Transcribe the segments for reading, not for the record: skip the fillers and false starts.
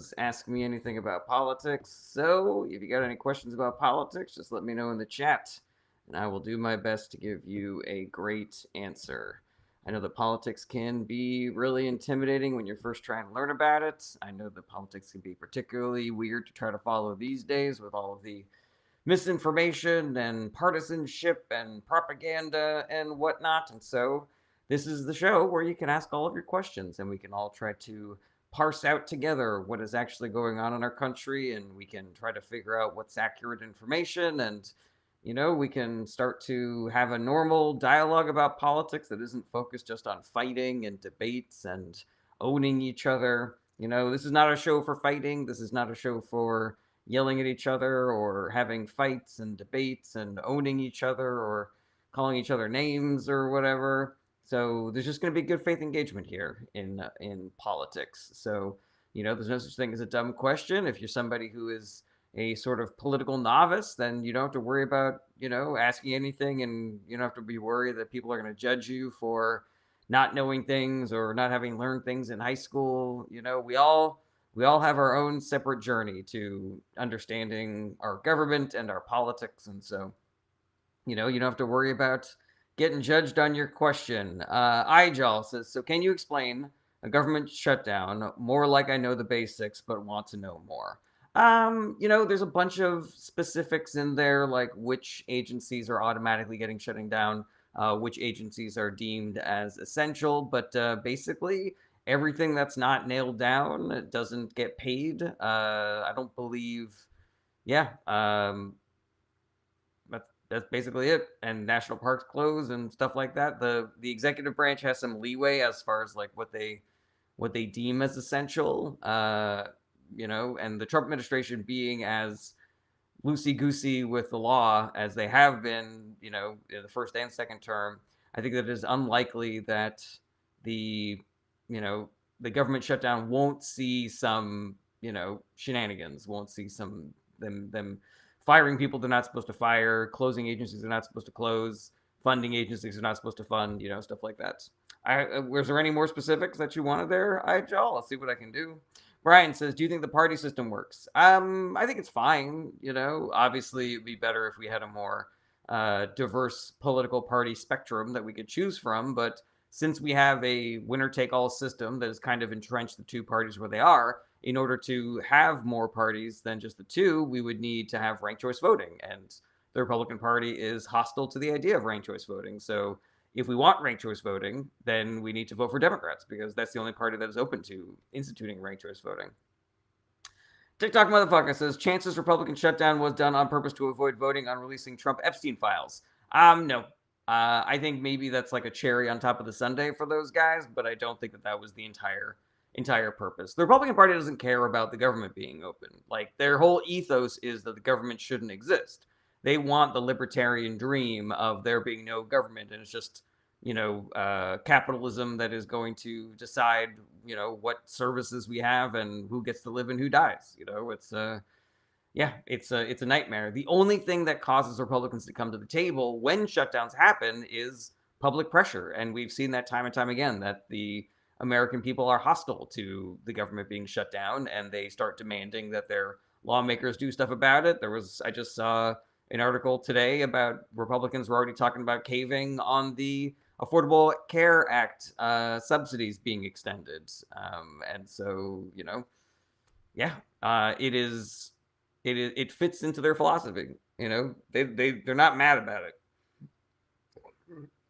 says, ask me anything about politics. So, if you got any questions about politics, just let me know in the chat, and I will do my best to give you a great answer. I know that politics can be really intimidating when you're first trying to learn about it. I know that politics can be particularly weird to try to follow these days with all of the misinformation and partisanship and propaganda and whatnot. And so, this is the show where you can ask all of your questions and we can all try to parse out together what is actually going on in our country, and we can try to figure out what's accurate information, and we can start to have a normal dialogue about politics that isn't focused just on fighting and debates and owning each other. This is not a show for fighting. This is not a show for yelling at each other or having fights and debates and owning each other or calling each other names or whatever. So there's just going to be good faith engagement here in politics. So there's no such thing as a dumb question. If you're somebody who is a sort of political novice, then you don't have to worry about asking anything, and you don't have to be worried that people are going to judge you for not knowing things or not having learned things in high school. We all have our own separate journey to understanding our government and our politics, and so you don't have to worry about getting judged on your question. Ijal says, so can you explain a government shutdown more like I know the basics but want to know more? There's a bunch of specifics in there, like which agencies are automatically getting shutting down, which agencies are deemed as essential, but basically everything that's not nailed down doesn't get paid. I don't believe, yeah, that's basically it. And national parks close and stuff like that. The executive branch has some leeway as far as like what they deem as essential. And the Trump administration being as loosey goosey with the law as they have been, in the first and second term, I think that it is unlikely that the the government shutdown won't see some shenanigans, won't see some them firing people they're not supposed to fire, closing agencies they're not supposed to close, funding agencies they're not supposed to fund, stuff like that. Was there any more specifics that you wanted there, Joel? I'll see what I can do. Brian says, "Do you think the party system works?" I think it's fine. Obviously, it'd be better if we had a more diverse political party spectrum that we could choose from. But since we have a winner-take-all system that has kind of entrenched the two parties where they are, in order to have more parties than just the two, we would need to have ranked choice voting, and the Republican Party is hostile to the idea of ranked choice voting. So if we want ranked choice voting, then we need to vote for Democrats because that's the only party that is open to instituting ranked choice voting. TikTok motherfucker says chances Republican shutdown was done on purpose to avoid voting on releasing Trump Epstein files. No. I think maybe that's like a cherry on top of the sundae for those guys, but I don't think that was the entire purpose. The Republican Party doesn't care about the government being open. Like, their whole ethos is that the government shouldn't exist. They want the libertarian dream of there being no government, and it's just capitalism that is going to decide what services we have and who gets to live and who dies. It's a nightmare. The only thing that causes Republicans to come to the table when shutdowns happen is public pressure, and we've seen that time and time again, that the American people are hostile to the government being shut down, and they start demanding that their lawmakers do stuff about it. I just saw an article today about Republicans were already talking about caving on the Affordable Care Act subsidies being extended, and so it fits into their philosophy. They're not mad about it.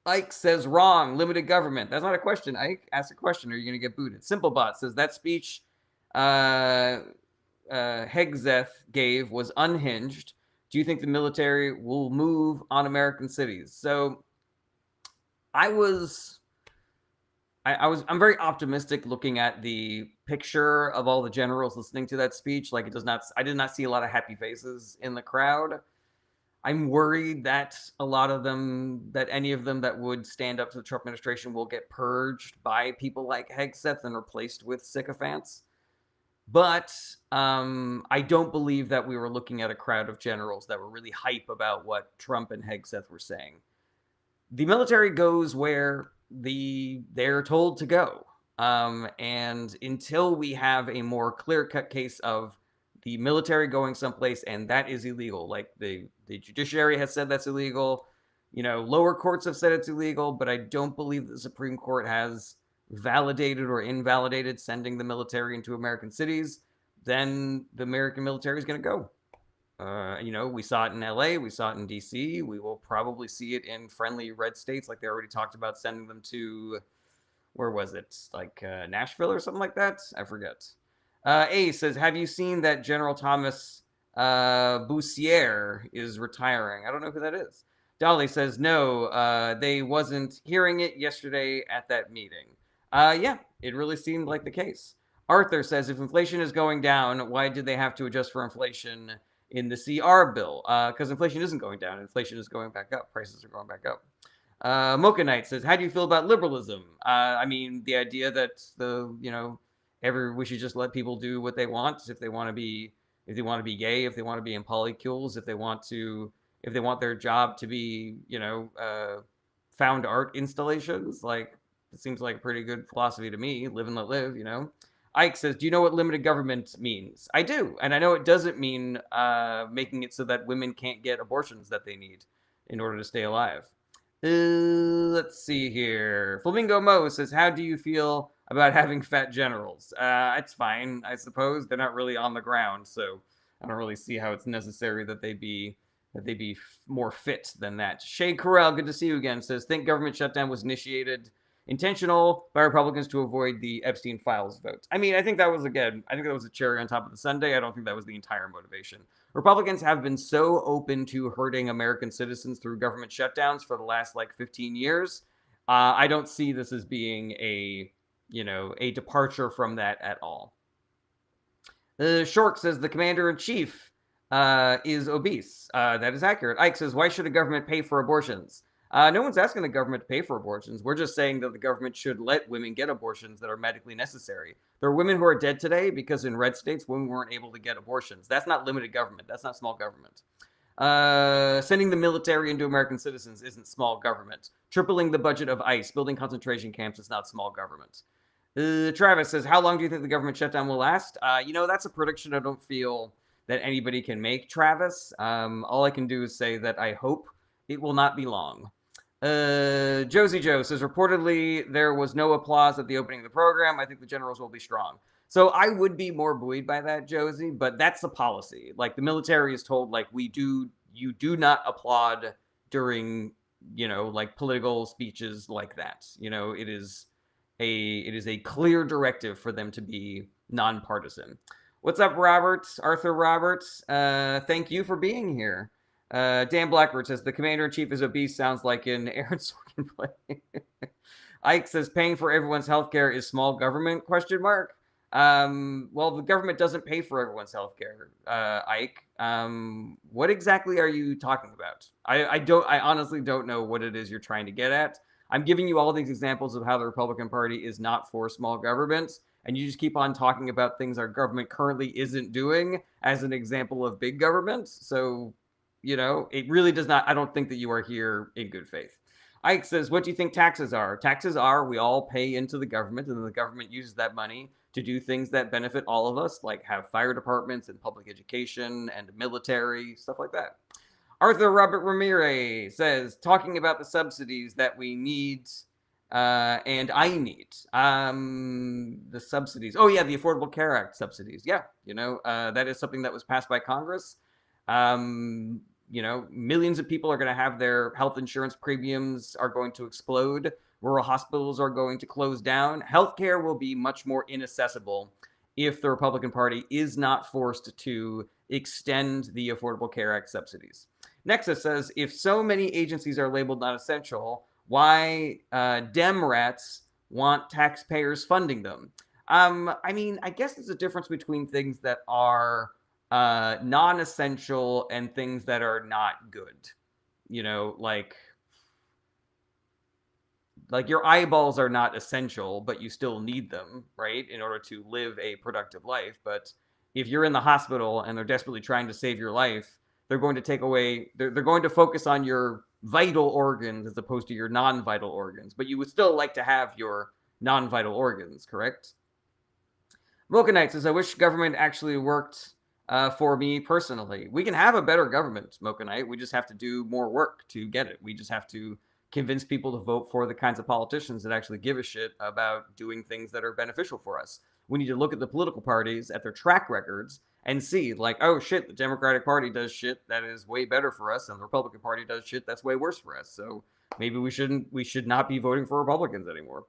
Ike says wrong. Limited government. That's not a question. Ike, ask a question or you're gonna get booted. Simplebot says that speech Hegseth gave was unhinged. Do you think the military will move on American cities? So I'm very optimistic looking at the picture of all the generals listening to that speech. Like, I did not see a lot of happy faces in the crowd. I'm worried that any of them that would stand up to the Trump administration will get purged by people like Hegseth and replaced with sycophants. But I don't believe that we were looking at a crowd of generals that were really hype about what Trump and Hegseth were saying. The military goes where they're told to go. And until we have a more clear-cut case of the military going someplace and that is illegal, like the judiciary has said that's illegal, lower courts have said it's illegal, but I don't believe the Supreme Court has validated or invalidated sending the military into American cities, then the American military is going to go. We saw it in LA, we saw it in DC, we will probably see it in friendly red states, like they already talked about sending them to, where was it? Like Nashville or something like that? I forget. A says, have you seen that General Thomas Boussier is retiring? I don't know who that is. Dolly says, no, they wasn't hearing it yesterday at that meeting. Yeah, it really seemed like the case. Arthur says, if inflation is going down, why did they have to adjust for inflation in the CR bill? Because inflation isn't going down. Inflation is going back up. Prices are going back up. Mocha Knight says, how do you feel about liberalism? I mean, the idea that we should just let people do what they want. If they want to be gay, if they want to be in polycules, if they want their job to be, found art installations, like, it seems like a pretty good philosophy to me. Live and let live, Ike says, do you know what limited government means? I do. And I know it doesn't mean making it so that women can't get abortions that they need in order to stay alive. Let's see here. Flamingo Mo says, how do you feel about having fat generals? It's fine, I suppose. They're not really on the ground, so I don't really see how it's necessary that they be more fit than that. Shay Carell, good to see you again, says, think government shutdown was initiated intentional by Republicans to avoid the Epstein Files vote. I mean, I think that was a cherry on top of the sundae. I don't think that was the entire motivation. Republicans have been so open to hurting American citizens through government shutdowns for the last 15 years. I don't see this as being a departure from that at all. Short says the commander-in-chief is obese. That is accurate. Ike says, why should a government pay for abortions? No one's asking the government to pay for abortions. We're just saying that the government should let women get abortions that are medically necessary. There are women who are dead today because in red states, women weren't able to get abortions. That's not limited government. That's not small government. Sending the military into American citizens isn't small government. Tripling the budget of ICE, building concentration camps is not small government. Travis says, how long do you think the government shutdown will last? That's a prediction I don't feel that anybody can make, Travis. All I can do is say that I hope it will not be long. Josie Joe says, reportedly, there was no applause at the opening of the program. I think the generals will be strong. So I would be more buoyed by that, Josie, but that's the policy. Like, the military is told, you do not applaud during, political speeches like that. It is a clear directive for them to be nonpartisan. What's up, Robert? Arthur Roberts. Thank you for being here. Dan Blackbird says, the commander-in-chief is obese. Sounds like an Aaron Sorkin play. Ike says, paying for everyone's healthcare is small government, ? Well, the government doesn't pay for everyone's healthcare, Ike. What exactly are you talking about? I honestly don't know what it is you're trying to get at. I'm giving you all these examples of how the Republican Party is not for small government, and you just keep on talking about things our government currently isn't doing as an example of big government. So, it really does not, I don't think that you are here in good faith. Ike says, what do you think taxes are? Taxes are, we all pay into the government, and then the government uses that money to do things that benefit all of us, like have fire departments and public education and military, stuff like that. Arthur Robert Ramirez says, talking about the subsidies that we need, and I need. The subsidies. Oh, yeah, the Affordable Care Act subsidies. Yeah, that is something that was passed by Congress. Millions of people are going to have their health insurance premiums are going to explode. Rural hospitals are going to close down. Healthcare will be much more inaccessible if the Republican Party is not forced to extend the Affordable Care Act subsidies. Nexus says, if so many agencies are labeled not essential, why Dem rats want taxpayers funding them? I guess there's a difference between things that are non-essential and things that are not good. Like your eyeballs are not essential, but you still need them, right, in order to live a productive life. But if you're in the hospital and they're desperately trying to save your life, they're going to take away, they're going to focus on your vital organs as opposed to your non-vital organs. But you would still like to have your non-vital organs, correct? Mocha Knight says, I wish government actually worked for me personally. We can have a better government, Mocha Knight. We just have to do more work to get it. We just have to convince people to vote for the kinds of politicians that actually give a shit about doing things that are beneficial for us. We need to look at the political parties, at their track records, and see, like, oh shit, the Democratic Party does shit that is way better for us, and the Republican Party does shit that's way worse for us. So maybe we should not be voting for Republicans anymore.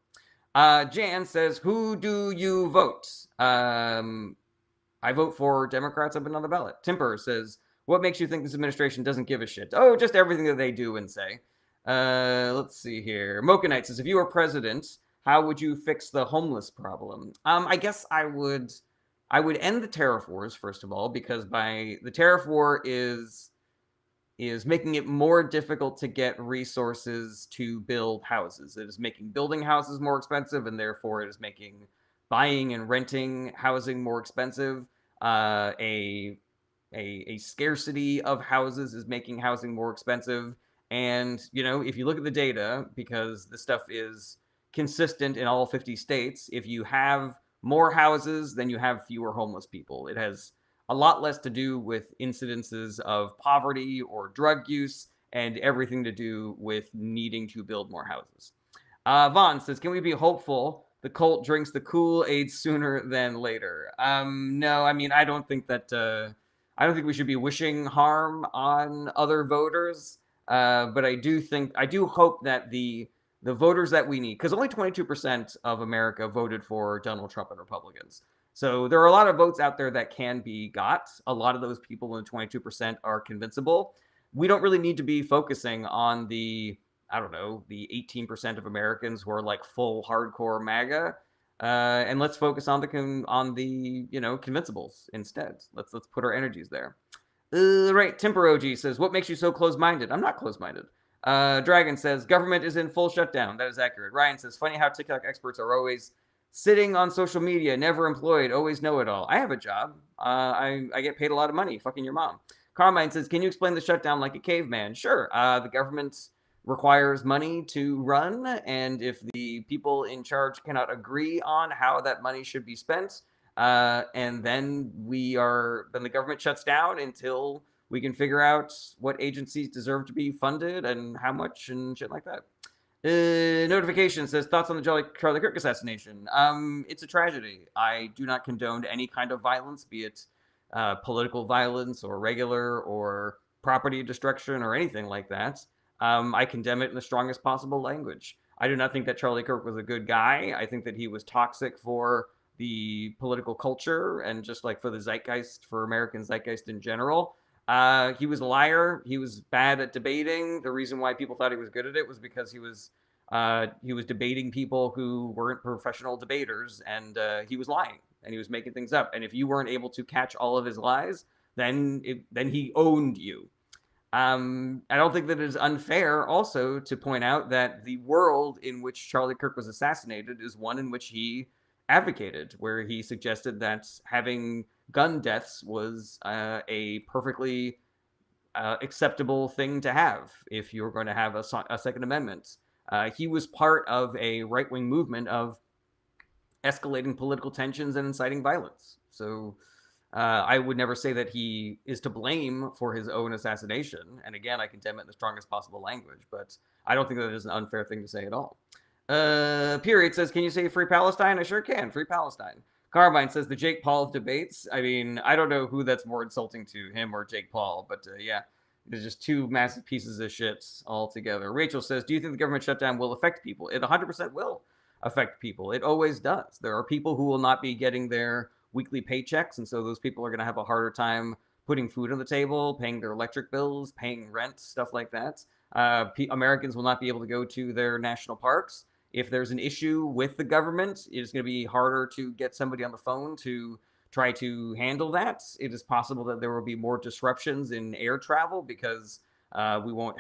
Jan says, who do you vote? I vote for Democrats up and on the ballot. Timper says, what makes you think this administration doesn't give a shit? Oh, just everything that they do and say. Let's see here. Mocha Knight says, if you were president, how would you fix the homeless problem? I guess I would end the tariff wars, first of all, because by the tariff war is making it more difficult to get resources to build houses. It is making building houses more expensive, and therefore it is making buying and renting housing more expensive. A scarcity of houses is making housing more expensive. And, you know, if you look at the data, because this stuff is consistent in all 50 states, if you have more houses, then you have fewer homeless people. It has a lot less to do with incidences of poverty or drug use and everything to do with needing to build more houses. Vaughn says, can we be hopeful the cult drinks the Kool-Aid sooner than later? No, I mean, I don't think we should be wishing harm on other voters. But I do hope that the voters that we need, because only 22% of America voted for Donald Trump and Republicans. So there are a lot of votes out there that can be got. A lot of those people in the 22% are convincible. We don't really need to be focusing on the 18% of Americans who are like full hardcore MAGA. And let's focus on the convincibles instead. Let's put our energies there. Right, Temperoji says, what makes you so close-minded? I'm not close-minded. Dragon says, government is in full shutdown. That is accurate. Ryan says, funny how TikTok experts are always sitting on social media, never employed, always know it all. I have a job. I get paid a lot of money. Fucking your mom. Carmine says, can you explain the shutdown like a caveman? Sure. The government requires money to run, and if the people in charge cannot agree on how that money should be spent, and then the government shuts down until we can figure out what agencies deserve to be funded and how much and shit like that. Notification says, thoughts on the Charlie Kirk assassination. It's a tragedy. I do not condone any kind of violence, be it political violence or regular or property destruction or anything like that. I condemn it in the strongest possible language. I do not think that Charlie Kirk was a good guy. I think that he was toxic for the political culture and just like for the zeitgeist, for American zeitgeist in general. He was a liar. He was bad at debating. The reason why people thought he was good at it was because he was debating people who weren't professional debaters, and he was lying and he was making things up. And if you weren't able to catch all of his lies, then he owned you. I don't think that it is unfair also to point out that the world in which Charlie Kirk was assassinated is one in which he advocated, where he suggested that having gun deaths was a perfectly acceptable thing to have if you were going to have a Second Amendment. He was part of a right-wing movement of escalating political tensions and inciting violence. So I would never say that he is to blame for his own assassination. And again, I condemn it in the strongest possible language, but I don't think that is an unfair thing to say at all. Period says, can you say free Palestine? I sure can. Free Palestine. Carbine says the Jake Paul of debates. I mean, I don't know who that's more insulting to, him or Jake Paul, but yeah, there's just two massive pieces of shit all together. Rachel says, do you think the government shutdown will affect people? It 100% will affect people. It always does. There are people who will not be getting their weekly paychecks, and so those people are going to have a harder time putting food on the table, paying their electric bills, paying rent, stuff like that. Americans will not be able to go to their national parks. If there's an issue with the government, it is going to be harder to get somebody on the phone to try to handle that. It is possible that there will be more disruptions in air travel because we won't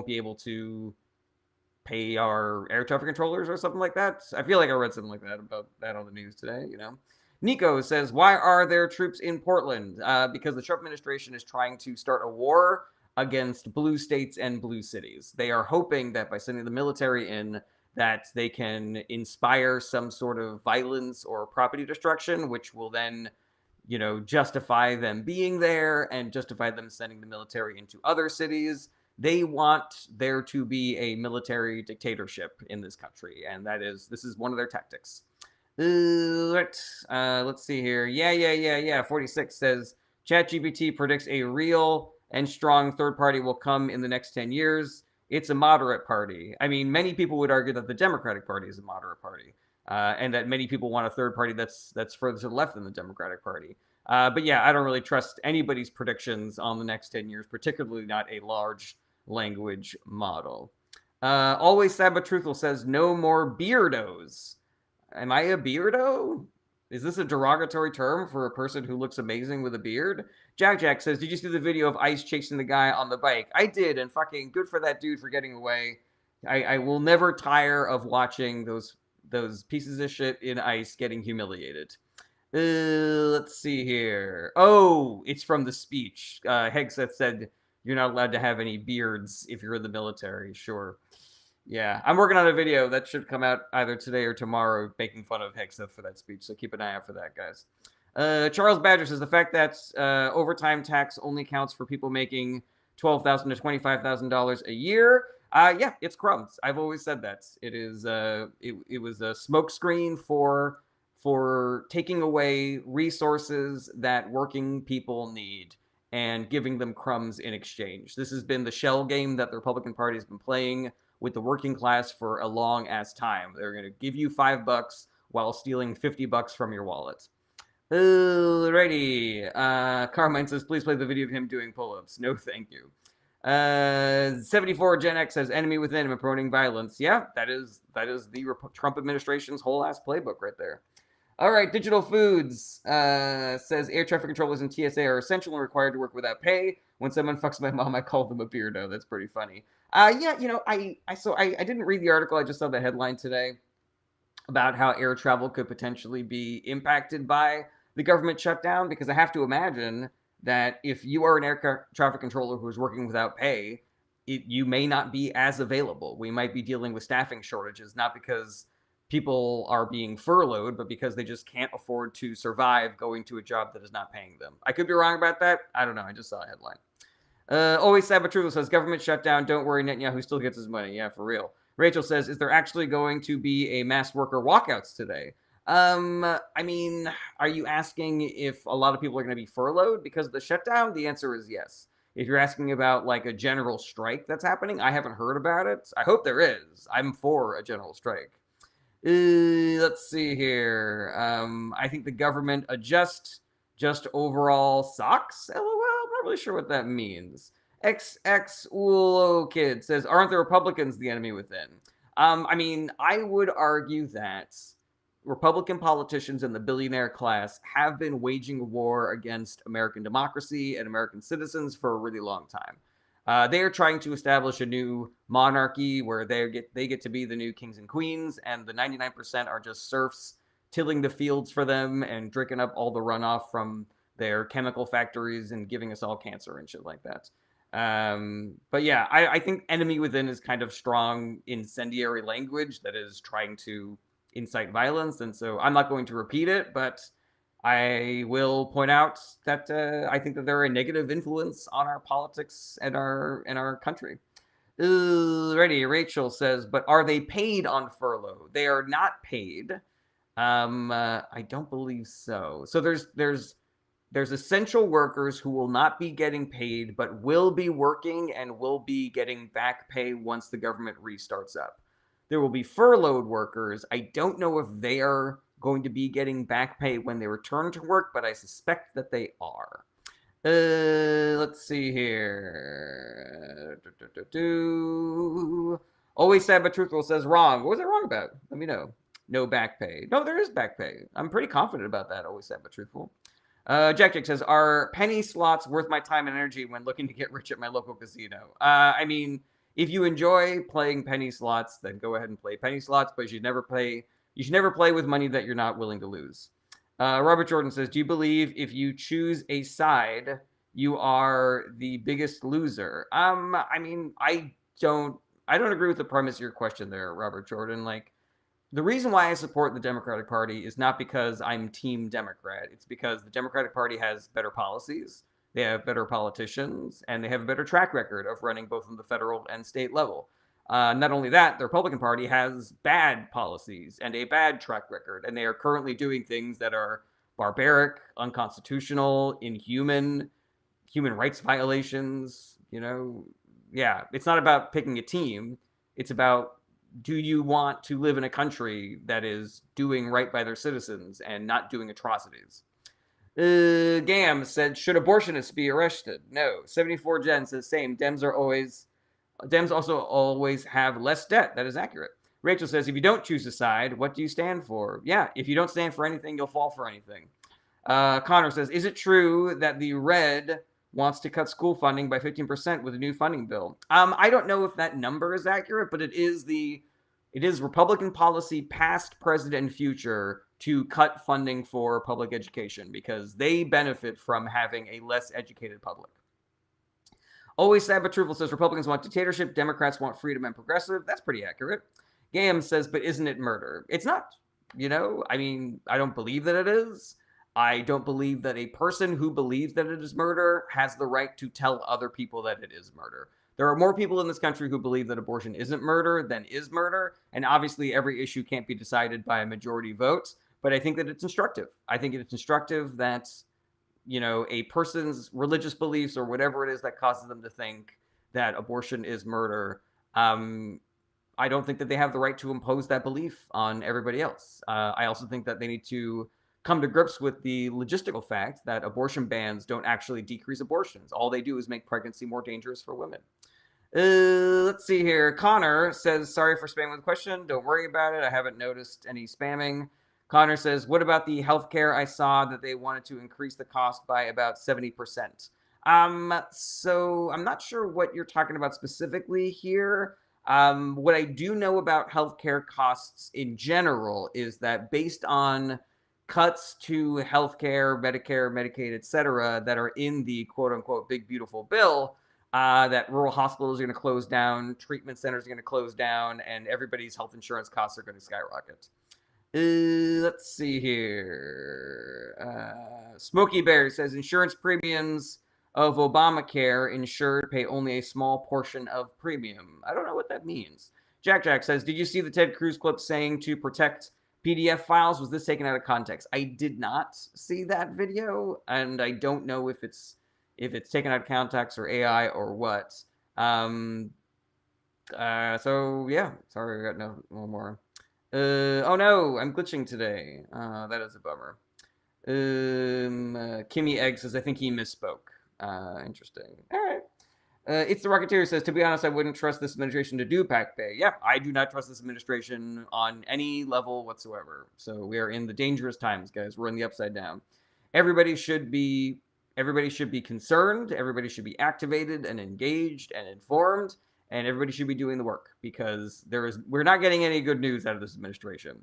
be able to pay our air traffic controllers or something like that. I feel like I read something like that about that on the news today, you know. Nico says, why are there troops in Portland? Because the Trump administration is trying to start a war against blue states and blue cities. They are hoping that by sending the military in, that they can inspire some sort of violence or property destruction, which will then, justify them being there and justify them sending the military into other cities. They want there to be a military dictatorship in this country, and this is one of their tactics. Let's see here. Yeah. 46 says ChatGPT predicts a real and strong third party will come in the next 10 years. It's a moderate party. I mean, many people would argue that the Democratic Party is a moderate party, and that many people want a third party that's further to the left than the Democratic Party. But yeah, I don't really trust anybody's predictions on the next 10 years, particularly not a large language model. Always Sabbath Truthful says, no more beardos. Am I a beardo? Is this a derogatory term for a person who looks amazing with a beard? Jack says, did you see the video of ICE chasing the guy on the bike? I did, and fucking good for that dude for getting away. I will never tire of watching those pieces of shit in ICE getting humiliated. Let's see here. Oh, it's from the speech. Hegseth said, you're not allowed to have any beards if you're in the military. Sure. Yeah, I'm working on a video that should come out either today or tomorrow making fun of Hegseth for that speech, so keep an eye out for that, guys. Charles Badger says the fact that overtime tax only counts for people making $12,000 to $25,000 a year. Yeah, it's crumbs. I've always said that. It is. It was a smokescreen for taking away resources that working people need and giving them crumbs in exchange. This has been the shell game that the Republican Party has been playing with the working class for a long ass time. They're going to give you $5 while stealing $50 from your wallet. Alrighty. Carmine says, please play the video of him doing pull-ups. No, thank you. 74 Gen X says, enemy within and promoting violence. Yeah, that is the Trump administration's whole ass playbook right there. All right, Digital Foods says air traffic controllers and TSA are essential and required to work without pay. When someone fucks my mom, I call them a beardo. That's pretty funny. Yeah, I didn't read the article. I just saw the headline today about how air travel could potentially be impacted by the government shutdown, because I have to imagine that if you are an air traffic controller who is working without pay, you may not be as available. We might be dealing with staffing shortages, not because people are being furloughed, but because they just can't afford to survive going to a job that is not paying them. I could be wrong about that. I don't know. I just saw a headline. Always Sabatrulo says, government shutdown. Don't worry, Netanyahu still gets his money. Yeah, for real. Rachel says, is there actually going to be a mass worker walkouts today? I mean, are you asking if a lot of people are going to be furloughed because of the shutdown? The answer is yes. If you're asking about like a general strike that's happening, I haven't heard about it. I hope there is. I'm for a general strike. Let's see here. I think the government adjust just overall socks. LOL. I'm not really sure what that means. XX Ulo Kid says, aren't the Republicans the enemy within? I mean, I would argue that Republican politicians and the billionaire class have been waging war against American democracy and American citizens for a really long time. They are trying to establish a new monarchy where they get to be the new kings and queens, and the 99% are just serfs tilling the fields for them and drinking up all the runoff from their chemical factories and giving us all cancer and shit like that. But yeah, I think enemy within is kind of strong incendiary language that is trying to incite violence, and so I'm not going to repeat it, but I will point out that I think that they're a negative influence on our politics and our country. Ready, Rachel says, but are they paid on furlough? They are not paid. I don't believe so. So there's essential workers who will not be getting paid, but will be working and will be getting back pay once the government restarts up. There will be furloughed workers. I don't know if they are going to be getting back pay when they return to work, but I suspect that they are. Let's see here. Always Sad But Truthful says wrong. What was I wrong about? Let me know. No back pay. No, there is back pay. I'm pretty confident about that. Always Sad But Truthful. Jack says, are penny slots worth my time and energy when looking to get rich at my local casino? I mean, if you enjoy playing penny slots, then go ahead and play penny slots, but you should never play with money that you're not willing to lose. Robert Jordan says, do you believe if you choose a side, you are the biggest loser? I mean, I don't I don't agree with the premise of your question there, Robert Jordan. Like, the reason why I support the Democratic Party is not because I'm Team Democrat. It's because the Democratic Party has better policies, they have better politicians, and they have a better track record of running both on the federal and state level. Not only that, the Republican Party has bad policies and a bad track record, and they are currently doing things that are barbaric, unconstitutional, inhuman, human rights violations. Yeah, it's not about picking a team. It's about, do you want to live in a country that is doing right by their citizens and not doing atrocities? Gam said, should abortionists be arrested? No. 74 Jen says, same. Dems also always have less debt. That is accurate. Rachel says, if you don't choose a side, what do you stand for? Yeah, if you don't stand for anything, you'll fall for anything. Connor says, is it true that the Red wants to cut school funding by 15% with a new funding bill? I don't know if that number is accurate, but it is Republican policy, past, present, and future, to cut funding for public education because they benefit from having a less educated public. Always Sad but Truthful says Republicans want dictatorship, Democrats want freedom and progressive. That's pretty accurate. Gam says, but isn't it murder? It's not. I mean, I don't believe that it is. I don't believe that a person who believes that it is murder has the right to tell other people that it is murder. There are more people in this country who believe that abortion isn't murder than is murder, and obviously every issue can't be decided by a majority vote, but I think that it's instructive. I think it's instructive that, a person's religious beliefs or whatever it is that causes them to think that abortion is murder, I don't think that they have the right to impose that belief on everybody else. I also think that they need to come to grips with the logistical fact that abortion bans don't actually decrease abortions. All they do is make pregnancy more dangerous for women. Let's see here. Connor says, sorry for spamming with a question. Don't worry about it. I haven't noticed any spamming. Connor says, what about the healthcare? I saw that they wanted to increase the cost by about 70%. So I'm not sure what you're talking about specifically here. What I do know about healthcare costs in general is that based on cuts to healthcare, Medicare, Medicaid, etc., that are in the quote-unquote big beautiful bill, that rural hospitals are going to close down, treatment centers are going to close down, and everybody's health insurance costs are going to skyrocket. Let's see here. Smokey Bear says insurance premiums of Obamacare insured pay only a small portion of premium. I don't know what that means. Jack says, did you see the Ted Cruz clip saying to protect PDF files? Was this taken out of context? I did not see that video, and I don't know if it's taken out of context or AI or what. So yeah, sorry, I got no more. Oh no, I'm glitching today. That is a bummer. Kimmy Egg says, I think he misspoke. Interesting. All right. It's the Rocketeer says, to be honest, I wouldn't trust this administration to do PAC Pay. Yeah, I do not trust this administration on any level whatsoever. So we are in the dangerous times, guys. We're in the upside down. Everybody should be concerned. Everybody should be activated and engaged and informed. And everybody should be doing the work because we're not getting any good news out of this administration.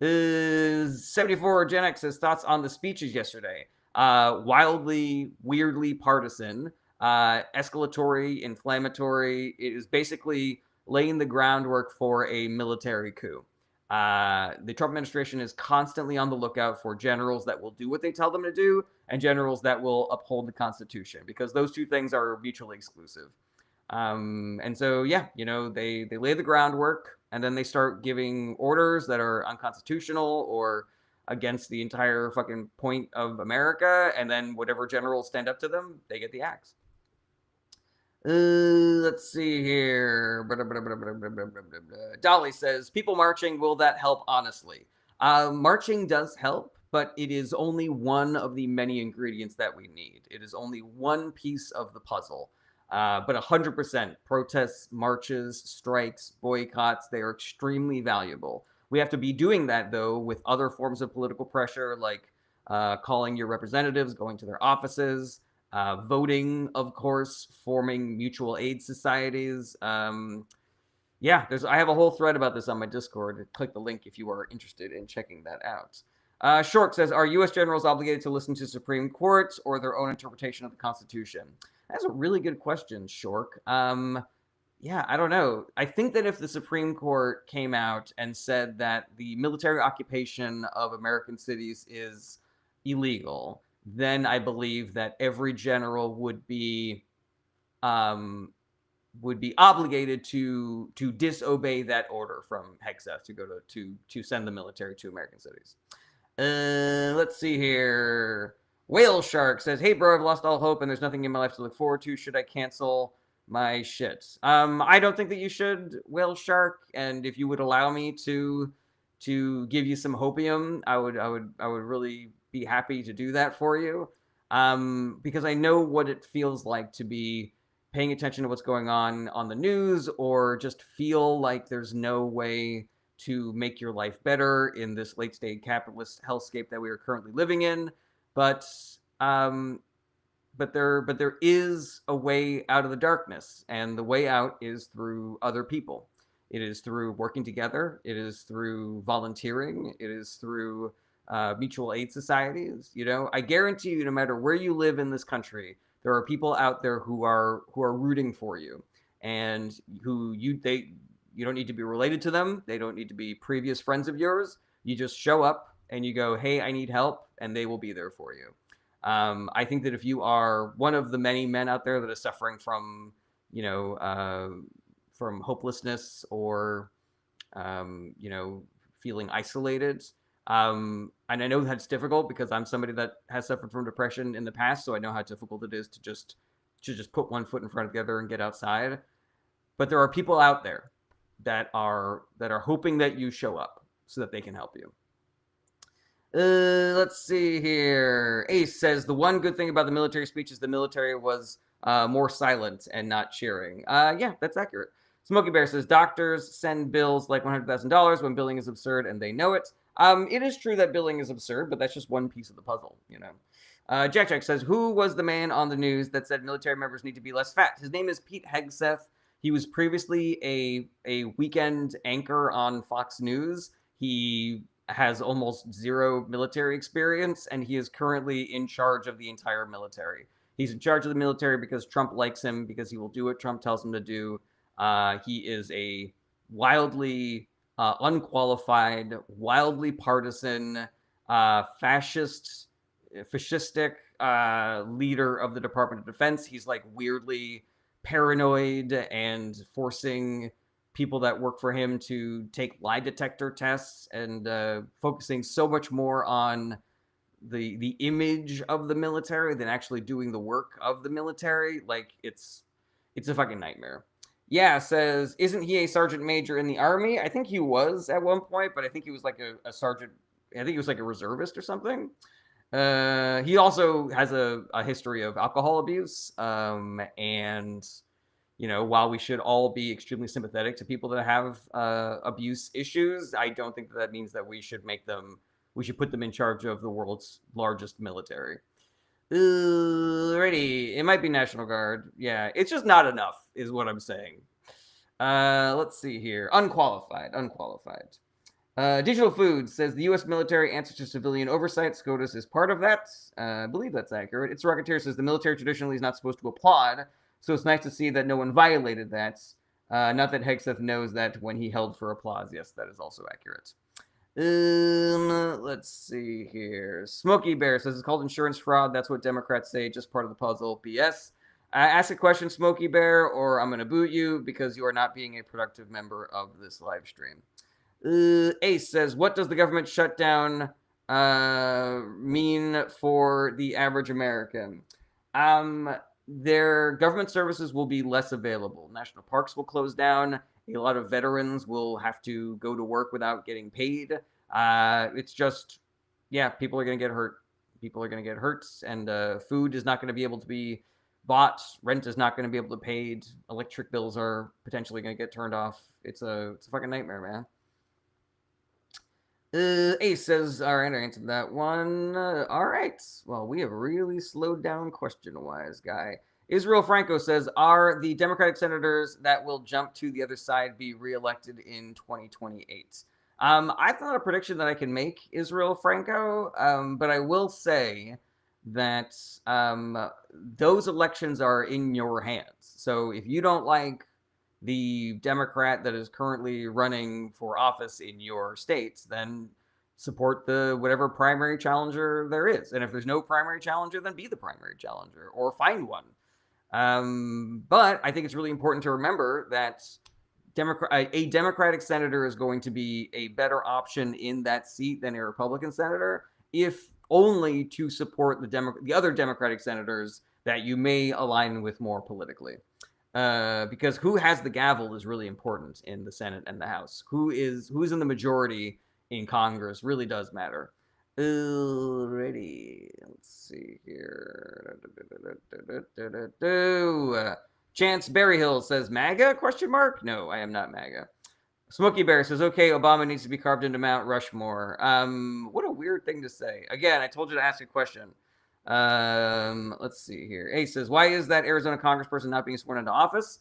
74 Gen X says, thoughts on the speeches yesterday. Wildly, weirdly partisan, escalatory, inflammatory. It is basically laying the groundwork for a military coup. The Trump administration is constantly on the lookout for generals that will do what they tell them to do and generals that will uphold the Constitution, because those two things are mutually exclusive. And so, yeah, they lay the groundwork and then they start giving orders that are unconstitutional or against the entire fucking point of America. And then whatever generals stand up to them, they get the axe. Let's see here. Dolly says, people marching, will that help? Honestly, marching does help, but it is only one of the many ingredients that we need. It is only one piece of the puzzle. But 100% protests, marches, strikes, boycotts, they are extremely valuable. We have to be doing that, though, with other forms of political pressure, like calling your representatives, going to their offices, voting, of course, forming mutual aid societies. Yeah, I have a whole thread about this on my Discord. Click the link if you are interested in checking that out. Shork says, are U.S. generals obligated to listen to Supreme Courts or their own interpretation of the Constitution? That's a really good question, Shork. Yeah, I don't know. I think that if the Supreme Court came out and said that the military occupation of American cities is illegal, then I believe that every general um, would be obligated to disobey that order from Hegseth to go to send the military to American cities. Let's see here. Whale Shark says, "Hey, bro, I've lost all hope and there's nothing in my life to look forward to. Should I cancel my shit?" I don't think that you should, Whale Shark. And if you would allow me to give you some hopium, I would really be happy to do that for you. Because I know what it feels like to be paying attention to what's going on the news, or just feel like there's no way to make your life better in this late stage capitalist hellscape that we are currently living in. But um, but there is a way out of the darkness, and the way out is through other people. It is through working together. It is through volunteering. It is through mutual aid societies. I guarantee you, no matter where you live in this country, there are people out there who are rooting for you, and who you don't need to be related to them. They don't need to be previous friends of yours. You just show up and you go, "Hey, I need help," and they will be there for you. I think that if you are one of the many men out there that is suffering from, you know, from hopelessness, or, feeling isolated, and I know that's difficult because I'm somebody that has suffered from depression in the past, so I know how difficult it is to just put one foot in front of the other and get outside. But there are people out there that are hoping that you show up so that they can help you. Let's see here. Ace says the one good thing about the military speech is the military was more silent and not cheering. Yeah, that's accurate. Smokey Bear says doctors send bills like $100,000 when billing is absurd and they know it. It is true that billing is absurd, but that's just one piece of the puzzle. Jack Jack says, who was the man on the news that said military members need to be less fat? His name is Pete Hegseth. He was previously a weekend anchor on Fox News. He has almost zero military experience, and he is currently in charge of the entire military. He's in charge of the military because Trump likes him, because he will do what Trump tells him to do. He is a wildly unqualified, wildly partisan, fascistic leader of the Department of Defense. He's like weirdly paranoid and forcing people that work for him to take lie detector tests, and focusing so much more on the image of the military than actually doing the work of the military. Like, it's a fucking nightmare. Yeah, says, isn't he a sergeant major in the army? I think he was at one point, but I think he was like a sergeant. I think he was like a reservist or something. He also has a history of alcohol abuse, and while we should all be extremely sympathetic to people that have abuse issues, I don't think that means that we should put them in charge of the world's largest military. Alrighty, it might be National Guard. Yeah, it's just not enough, is what I'm saying. Let's see here. Unqualified. Digital Food says the U.S. military answers to civilian oversight. SCOTUS is part of that. I believe that's accurate. It's Rocketeer says the military traditionally is not supposed to applaud, so it's nice to see that no one violated that. Not that Hegseth knows that when he held for applause. Yes, that is also accurate. Let's see here. Smokey Bear says it's called insurance fraud. That's what Democrats say. Just part of the puzzle. BS. Ask a question, Smokey Bear, or I'm going to boot you because you are not being a productive member of this live stream. Ace says, what does the government shutdown mean for the average American? Their government services will be less available. National parks will close down. A lot of veterans will have to go to work without getting paid. It's just, yeah, people are going to get hurt. People are going to get hurt, and food is not going to be able to be bought. Rent is not going to be able to be paid. Electric bills are potentially going to get turned off. It's a fucking nightmare, man. Ace says, all right, I answered that one. All right. Well, we have really slowed down question-wise, guy. Israel Franco says, are the Democratic senators that will jump to the other side be reelected in 2028? I thought a prediction that I can make, Israel Franco, but I will say that those elections are in your hands. So if you don't like the Democrat that is currently running for office in your state, then support the whatever primary challenger there is. And if there's no primary challenger, then be the primary challenger or find one. But I think it's really important to remember that a Democratic senator is going to be a better option in that seat than a Republican senator, if only to support the other Democratic senators that you may align with more politically. Because who has the gavel is really important in the Senate and the House. Who's in the majority in Congress really does matter. Alrighty, let's see here. Chance Berryhill says MAGA? Question mark? No, I am not MAGA. Smokey Bear says, okay, Obama needs to be carved into Mount Rushmore. What a weird thing to say. Again, I told you to ask a question. Let's see here. Ace says, why is that Arizona congressperson not being sworn into office?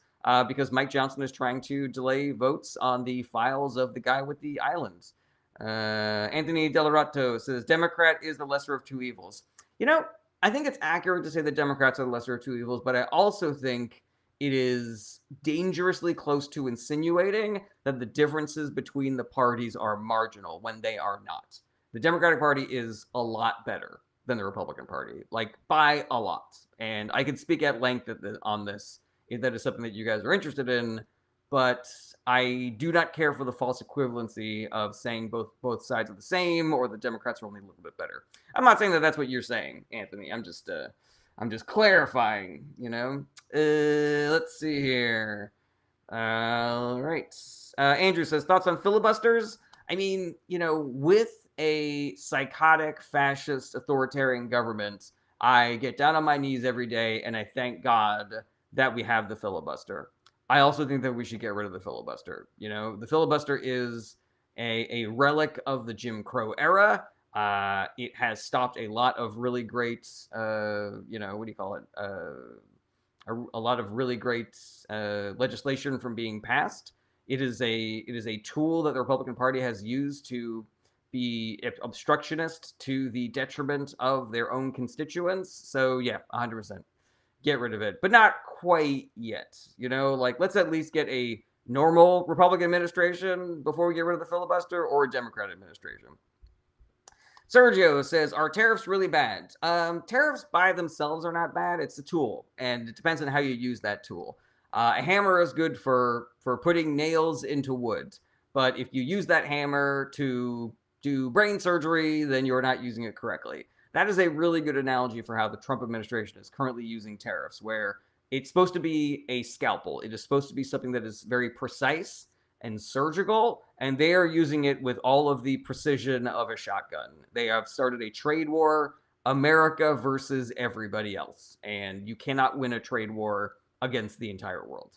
Because Mike Johnson is trying to delay votes on the files of the guy with the islands. Anthony Delaratto says, Democrat is the lesser of two evils. You know, I think it's accurate to say that Democrats are the lesser of two evils, but I also think it is dangerously close to insinuating that the differences between the parties are marginal when they are not. The Democratic Party is a lot better than the Republican Party, like by a lot. And I could speak at length on this if that is something that you guys are interested in, but I do not care for the false equivalency of saying both sides are the same or the Democrats are only a little bit better. I'm not saying that that's what you're saying, Anthony. I'm just clarifying, you know. Let's see here. All right. Andrew says, thoughts on filibusters? I mean, you know, with a psychotic, fascist, authoritarian government, I get down on my knees every day and I thank God that we have the filibuster. I also think that we should get rid of the filibuster. You know, the filibuster is a relic of the Jim Crow era. It has stopped a lot of really great, you know, what do you call it? A lot of really great legislation from being passed. It is a tool that the Republican Party has used to be obstructionist to the detriment of their own constituents. So yeah, 100%. Get rid of it, but not quite yet. You know, like let's at least get a normal Republican administration before we get rid of the filibuster, or a Democrat administration. Sergio says, are tariffs really bad? Tariffs by themselves are not bad. It's a tool, and it depends on how you use that tool. A hammer is good for putting nails into wood, but if you use that hammer to do brain surgery, then you're not using it correctly. That is a really good analogy for how the Trump administration is currently using tariffs, where it's supposed to be a scalpel. It is supposed to be something that is very precise and surgical, and they are using it with all of the precision of a shotgun. They have started a trade war, America versus everybody else, and you cannot win a trade war against the entire world.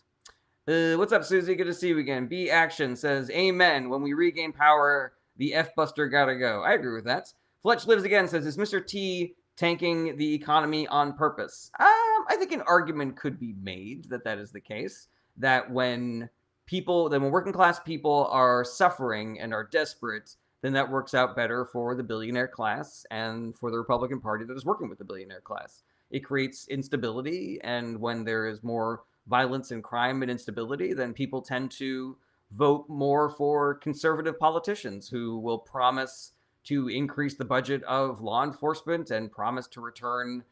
What's up, Susie? Good to see you again. B Action says, amen. When we regain power, the F-Buster gotta go. I agree with that. Fletch Lives Again says, is Mr. T tanking the economy on purpose? I think an argument could be made that is the case. That when working class people are suffering and are desperate, then that works out better for the billionaire class and for the Republican Party that is working with the billionaire class. It creates instability, and when there is more violence and crime and instability, then people tend to vote more for conservative politicians who will promise to increase the budget of law enforcement and promise to return,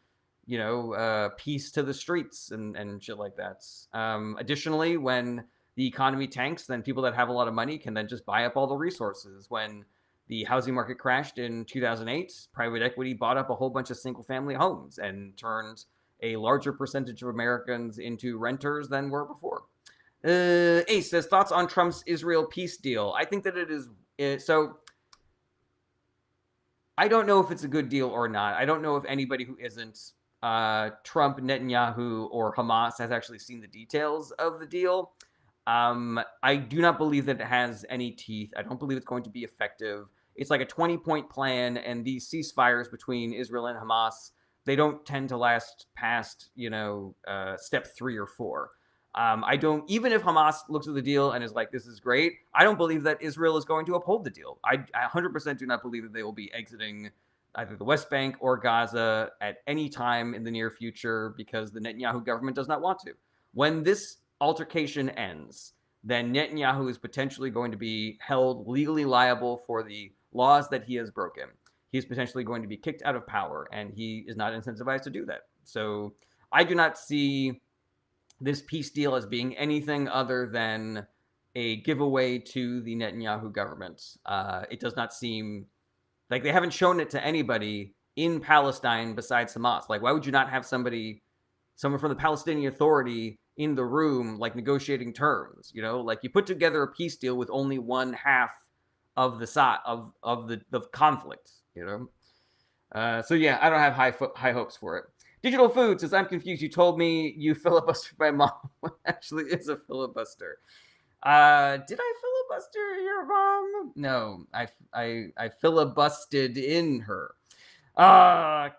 you know, peace to the streets and shit like that. Additionally, when the economy tanks, then people that have a lot of money can then just buy up all the resources. When the housing market crashed in 2008, private equity bought up a whole bunch of single-family homes and turned a larger percentage of Americans into renters than were before. Ace says, thoughts on Trump's Israel peace deal? I think that it is... So, I don't know if it's a good deal or not. I don't know if anybody who isn't Trump, Netanyahu, or Hamas has actually seen the details of the deal. I do not believe that it has any teeth. I don't believe it's going to be effective. It's like a 20-point plan, and these ceasefires between Israel and Hamas, they don't tend to last past, you know, step 3 or 4. Even if Hamas looks at the deal and is like, this is great, I don't believe that Israel is going to uphold the deal. I 100% do not believe that they will be exiting either the West Bank or Gaza at any time in the near future, because the Netanyahu government does not want to. When this altercation ends, then Netanyahu is potentially going to be held legally liable for the laws that he has broken. He's potentially going to be kicked out of power, and he is not incentivized to do that. So I do not see this peace deal as being anything other than a giveaway to the Netanyahu government. It does not seem like they haven't shown it to anybody in Palestine besides Hamas. Like, why would you not have someone from the Palestinian Authority in the room, like negotiating terms? You know, like you put together a peace deal with only one half of the side of the conflict. You know, so yeah, I don't have high hopes for it. Digital Food says, I'm confused. You told me you filibustered my mom. What actually is a filibuster? Did I filibuster your mom? No, I filibustered in her.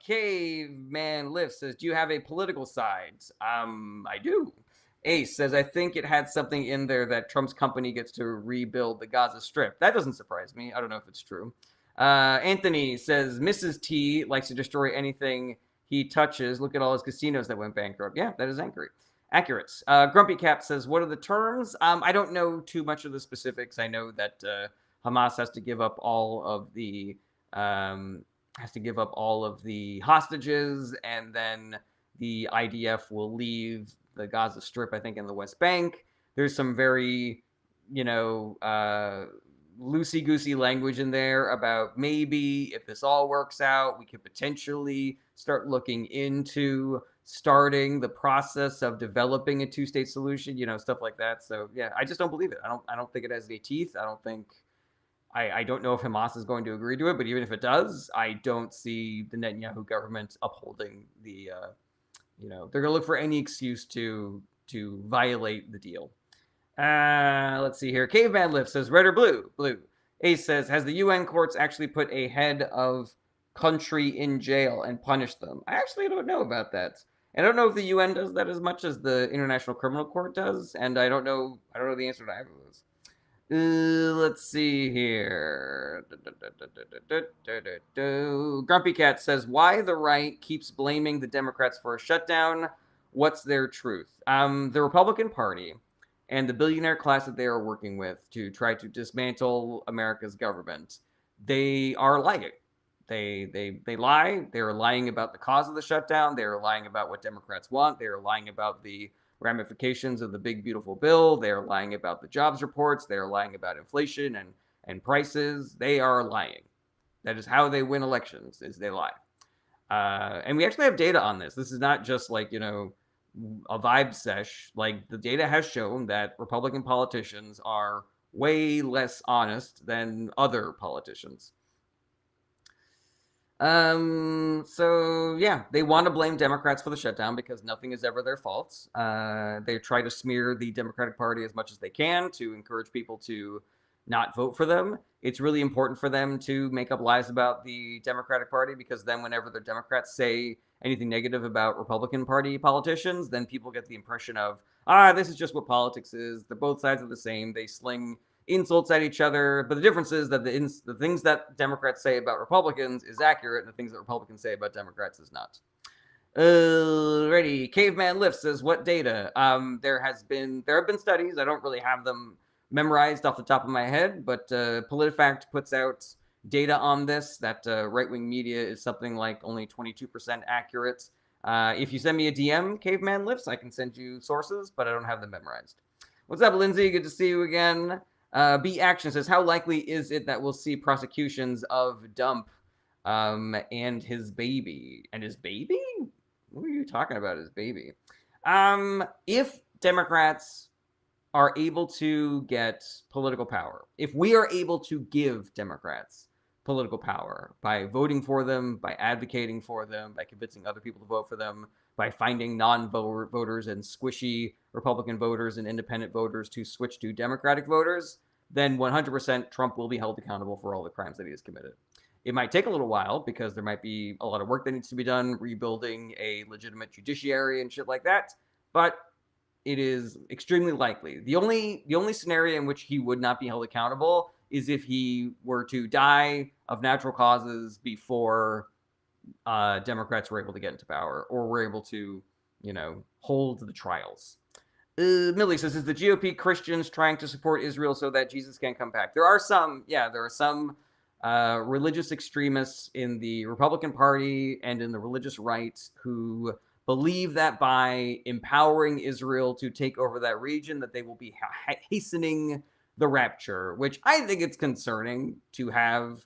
Caveman Lift says, do you have a political side? I do. Ace says, I think it had something in there that Trump's company gets to rebuild the Gaza Strip. That doesn't surprise me. I don't know if it's true. Anthony says, Mrs. T likes to destroy anything he touches. Look at all his casinos that went bankrupt. Yeah, that is accurate. Grumpy Cap says, what are the terms? I don't know too much of the specifics. I know that Hamas has to give up all of the hostages, and then the IDF will leave the Gaza Strip, I think, in the West Bank. There's some very, loosey-goosey language in there about maybe if this all works out, we could potentially start looking into starting the process of developing a two-state solution, stuff like that. So yeah, I just don't believe it. I don't think it has any teeth. I don't know if Hamas is going to agree to it, but even if it does, I don't see the Netanyahu government upholding the, they're going to look for any excuse to violate the deal. Let's see here. Caveman Lift says, red or blue? Blue. Ace says, has the UN courts actually put a head of country in jail and punished them? I actually don't know about that. I don't know if the UN does that as much as the International Criminal Court does, and I don't know the answer to either of those. Let's see here. Grumpy Cat says, why the right keeps blaming the Democrats for a shutdown? What's their truth? The Republican Party and the billionaire class that they are working with to try to dismantle America's government, they are lying. They lie. They are lying about the cause of the shutdown. They are lying about what Democrats want. They are lying about the ramifications of the big beautiful bill. They are lying about the jobs reports. They are lying about inflation and prices. They are lying. That is how they win elections, is they lie. And we actually have data on this. This is not just like, a vibe sesh. Like, the data has shown that Republican politicians are way less honest than other politicians. So yeah, they want to blame Democrats for the shutdown because nothing is ever their fault. They try to smear the Democratic Party as much as they can to encourage people to not vote for them. It's really important for them to make up lies about the Democratic Party, because then whenever the Democrats say anything negative about Republican Party politicians, then people get the impression of, this is just what politics is. The both sides are the same. They sling insults at each other, but the difference is that the things that Democrats say about Republicans is accurate, and the things that Republicans say about Democrats is not. Ready. Caveman Lift says, what data? There have been studies. I don't really have them memorized off the top of my head, but PolitiFact puts out data on this, that right-wing media is something like only 22% accurate. If you send me a DM, Caveman Lifts, I can send you sources, but I don't have them memorized. What's up, Lindsay? Good to see you again. B Action says, how likely is it that we'll see prosecutions of Dump and his baby? And his baby? What are you talking about, his baby? If Democrats are able to get political power, if we are able to give Democrats political power by voting for them, by advocating for them, by convincing other people to vote for them, by finding non-voters and squishy Republican voters and independent voters to switch to Democratic voters, then 100% Trump will be held accountable for all the crimes that he has committed. It might take a little while because there might be a lot of work that needs to be done, rebuilding a legitimate judiciary and shit like that, but it is extremely likely. The only scenario in which he would not be held accountable is if he were to die of natural causes before Democrats were able to get into power or were able to, hold the trials. Millie says, is the GOP Christians trying to support Israel so that Jesus can come back? There are some religious extremists in the Republican Party and in the religious right who believe that by empowering Israel to take over that region, that they will be hastening the rapture, which I think it's concerning to have,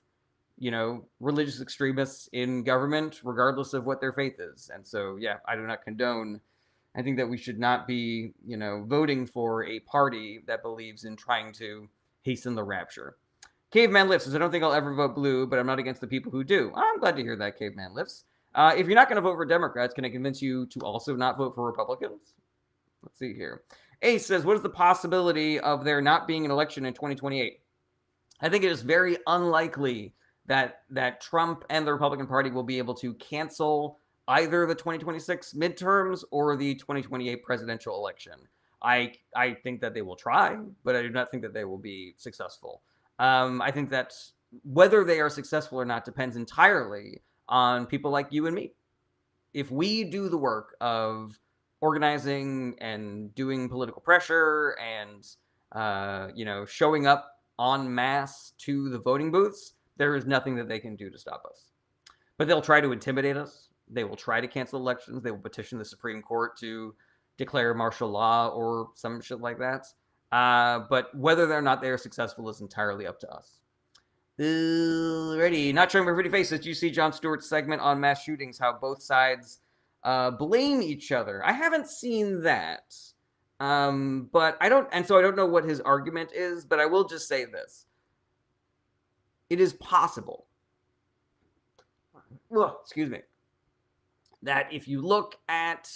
religious extremists in government, regardless of what their faith is. And so, yeah, I do not condone. I think that we should not be, voting for a party that believes in trying to hasten the rapture. Caveman Lifts says, I don't think I'll ever vote blue, but I'm not against the people who do. I'm glad to hear that, Caveman Lifts. If you're not going to vote for Democrats, can I convince you to also not vote for Republicans? Let's see here. Ace says, what is the possibility of there not being an election in 2028? I think it is very unlikely that Trump and the Republican Party will be able to cancel either the 2026 midterms or the 2028 presidential election. I think that they will try, but I do not think that they will be successful. I think that whether they are successful or not depends entirely on people like you and me. If we do the work of organizing and doing political pressure and showing up en masse to the voting booths, there is nothing that they can do to stop us. But they'll try to intimidate us. They will try to cancel elections. They will petition the Supreme Court to declare martial law or some shit like that. But whether or not they are successful is entirely up to us. Ready. Not showing my pretty face. Did you see Jon Stewart's segment on mass shootings, how both sides blame each other? I haven't seen that. But I don't know what his argument is, but I will just say this. It is possible, excuse me, that if you look at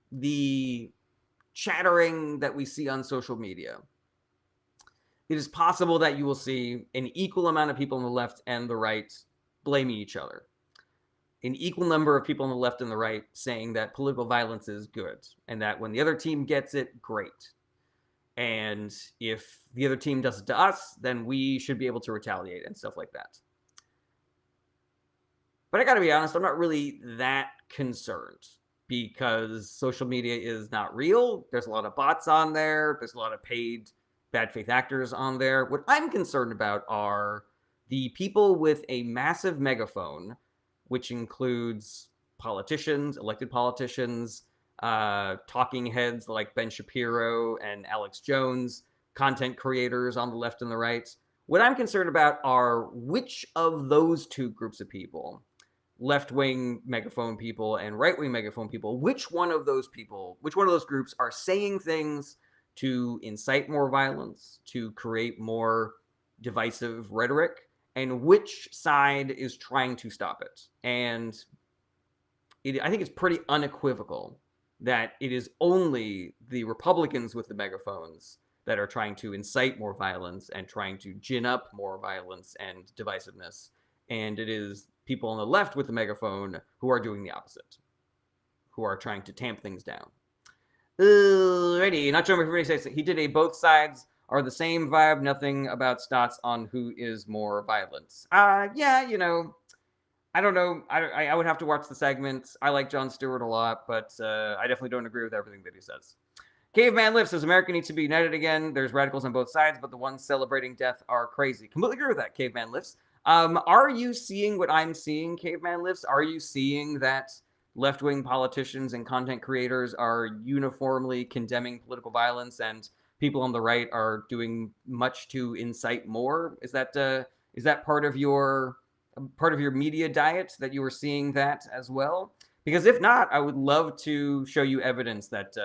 the chattering that we see on social media, it is possible that you will see an equal amount of people on the left and the right blaming each other. An equal number of people on the left and the right saying that political violence is good and that when the other team gets it, great. And if the other team does it to us, then we should be able to retaliate and stuff like that. But I gotta be honest, I'm not really that concerned because social media is not real. There's a lot of bots on there. There's a lot of paid bad faith actors on there. What I'm concerned about are the people with a massive megaphone, which includes politicians, elected politicians, talking heads like Ben Shapiro and Alex Jones, content creators on the left and the right. What I'm concerned about are which of those two groups of people, left-wing megaphone people and right-wing megaphone people, which one of those groups are saying things to incite more violence, to create more divisive rhetoric, and which side is trying to stop it. And I think it's pretty unequivocal that it is only the Republicans with the megaphones that are trying to incite more violence and trying to gin up more violence and divisiveness. And it is people on the left with the megaphone who are doing the opposite, who are trying to tamp things down. Alrighty, not sure if everybody says he did a both sides are the same vibe, nothing about stats on who is more violent. Yeah, I don't know. I would have to watch the segment. I like Jon Stewart a lot, but I definitely don't agree with everything that he says. Caveman Lift says America needs to be united again. There's radicals on both sides, but the ones celebrating death are crazy. Completely agree with that, Caveman Lifts. Are you seeing what I'm seeing, Caveman Lifts? Are you seeing that left-wing politicians and content creators are uniformly condemning political violence and people on the right are doing much to incite more? Is that part of your media diet that you were seeing that as well? Because if not, I would love to show you evidence that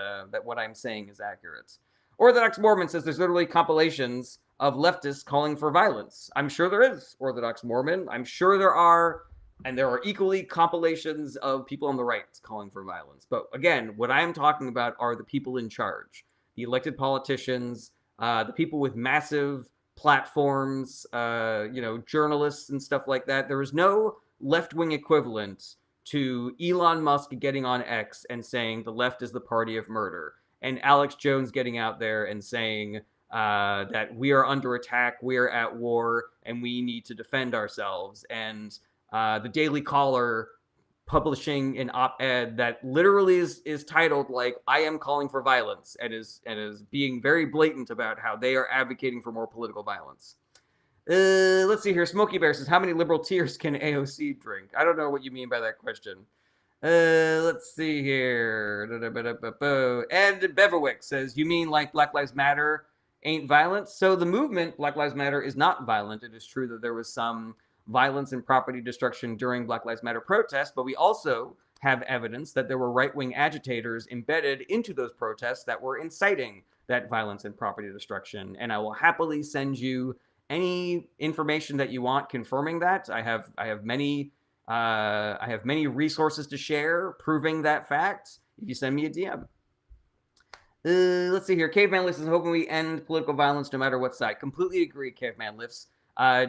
what I'm saying is accurate. Orthodox Mormon says there's literally compilations of leftists calling for violence. I'm sure there is, Orthodox Mormon. I'm sure there are, and there are equally compilations of people on the right calling for violence. But again, what I'm talking about are the people in charge, the elected politicians, the people with massive platforms, journalists and stuff like that. There is no left-wing equivalent to Elon Musk getting on X and saying the left is the party of murder, and Alex Jones getting out there and saying that we are under attack, we are at war, and we need to defend ourselves. And the Daily Caller publishing an op-ed that literally is titled like "I am calling for violence" and is being very blatant about how they are advocating for more political violence. Let's see here. Smokey Bear says, "How many liberal tears can AOC drink?" I don't know what you mean by that question. Let's see here. And Beverwick says, "You mean like Black Lives Matter ain't violent?" So the movement Black Lives Matter is not violent. It is true that there was some violence and property destruction during Black Lives Matter protests, but we also have evidence that there were right-wing agitators embedded into those protests that were inciting that violence and property destruction. And I will happily send you any information that you want confirming that. I have many resources to share proving that fact if you send me a DM. Let's see here. Caveman Lifts is hoping we end political violence no matter what side. Completely agree, Caveman Lifts.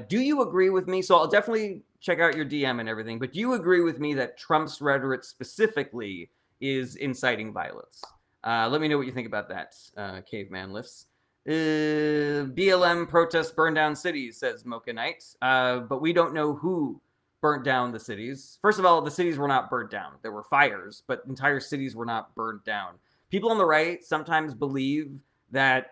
Do you agree with me? So I'll definitely check out your DM and everything, but do you agree with me that Trump's rhetoric specifically is inciting violence? Let me know what you think about that, Caveman Lifts. BLM protests burn down cities, says Mocha Knight. But we don't know who burnt down the cities. First of all, the cities were not burnt down. There were fires, but entire cities were not burnt down. People on the right sometimes believe that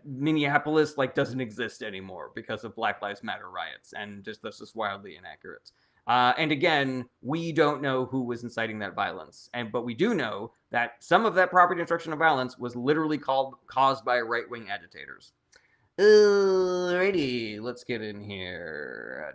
Minneapolis doesn't exist anymore because of Black Lives Matter riots, and that's just wildly inaccurate. And again, we don't know who was inciting that violence, but we do know that some of that property destruction and violence was literally caused by right-wing agitators. Alrighty, let's get in here.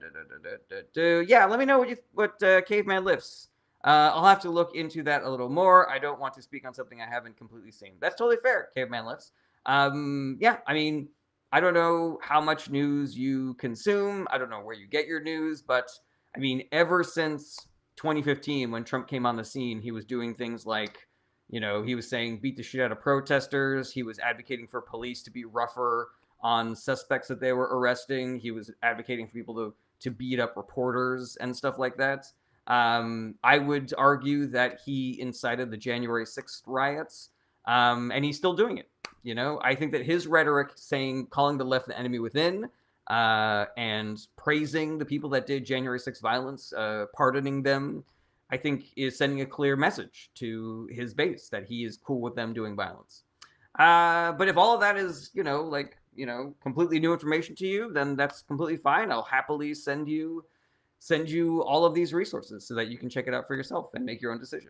Yeah, let me know what Caveman Lifts. I'll have to look into that a little more. I don't want to speak on something I haven't completely seen. That's totally fair, Caveman Lifts. Yeah, I mean, I don't know how much news you consume. I don't know where you get your news, but I mean, ever since 2015, when Trump came on the scene, he was doing things like, he was saying beat the shit out of protesters. He was advocating for police to be rougher on suspects that they were arresting. He was advocating for people to beat up reporters and stuff like that. I would argue that he incited the January 6th riots, and he's still doing it. I think that his rhetoric calling the left the enemy within, and praising the people that did January 6th violence, pardoning them, I think is sending a clear message to his base that he is cool with them doing violence. But if all of that is, completely new information to you, then that's completely fine. I'll happily send you all of these resources so that you can check it out for yourself and make your own decision.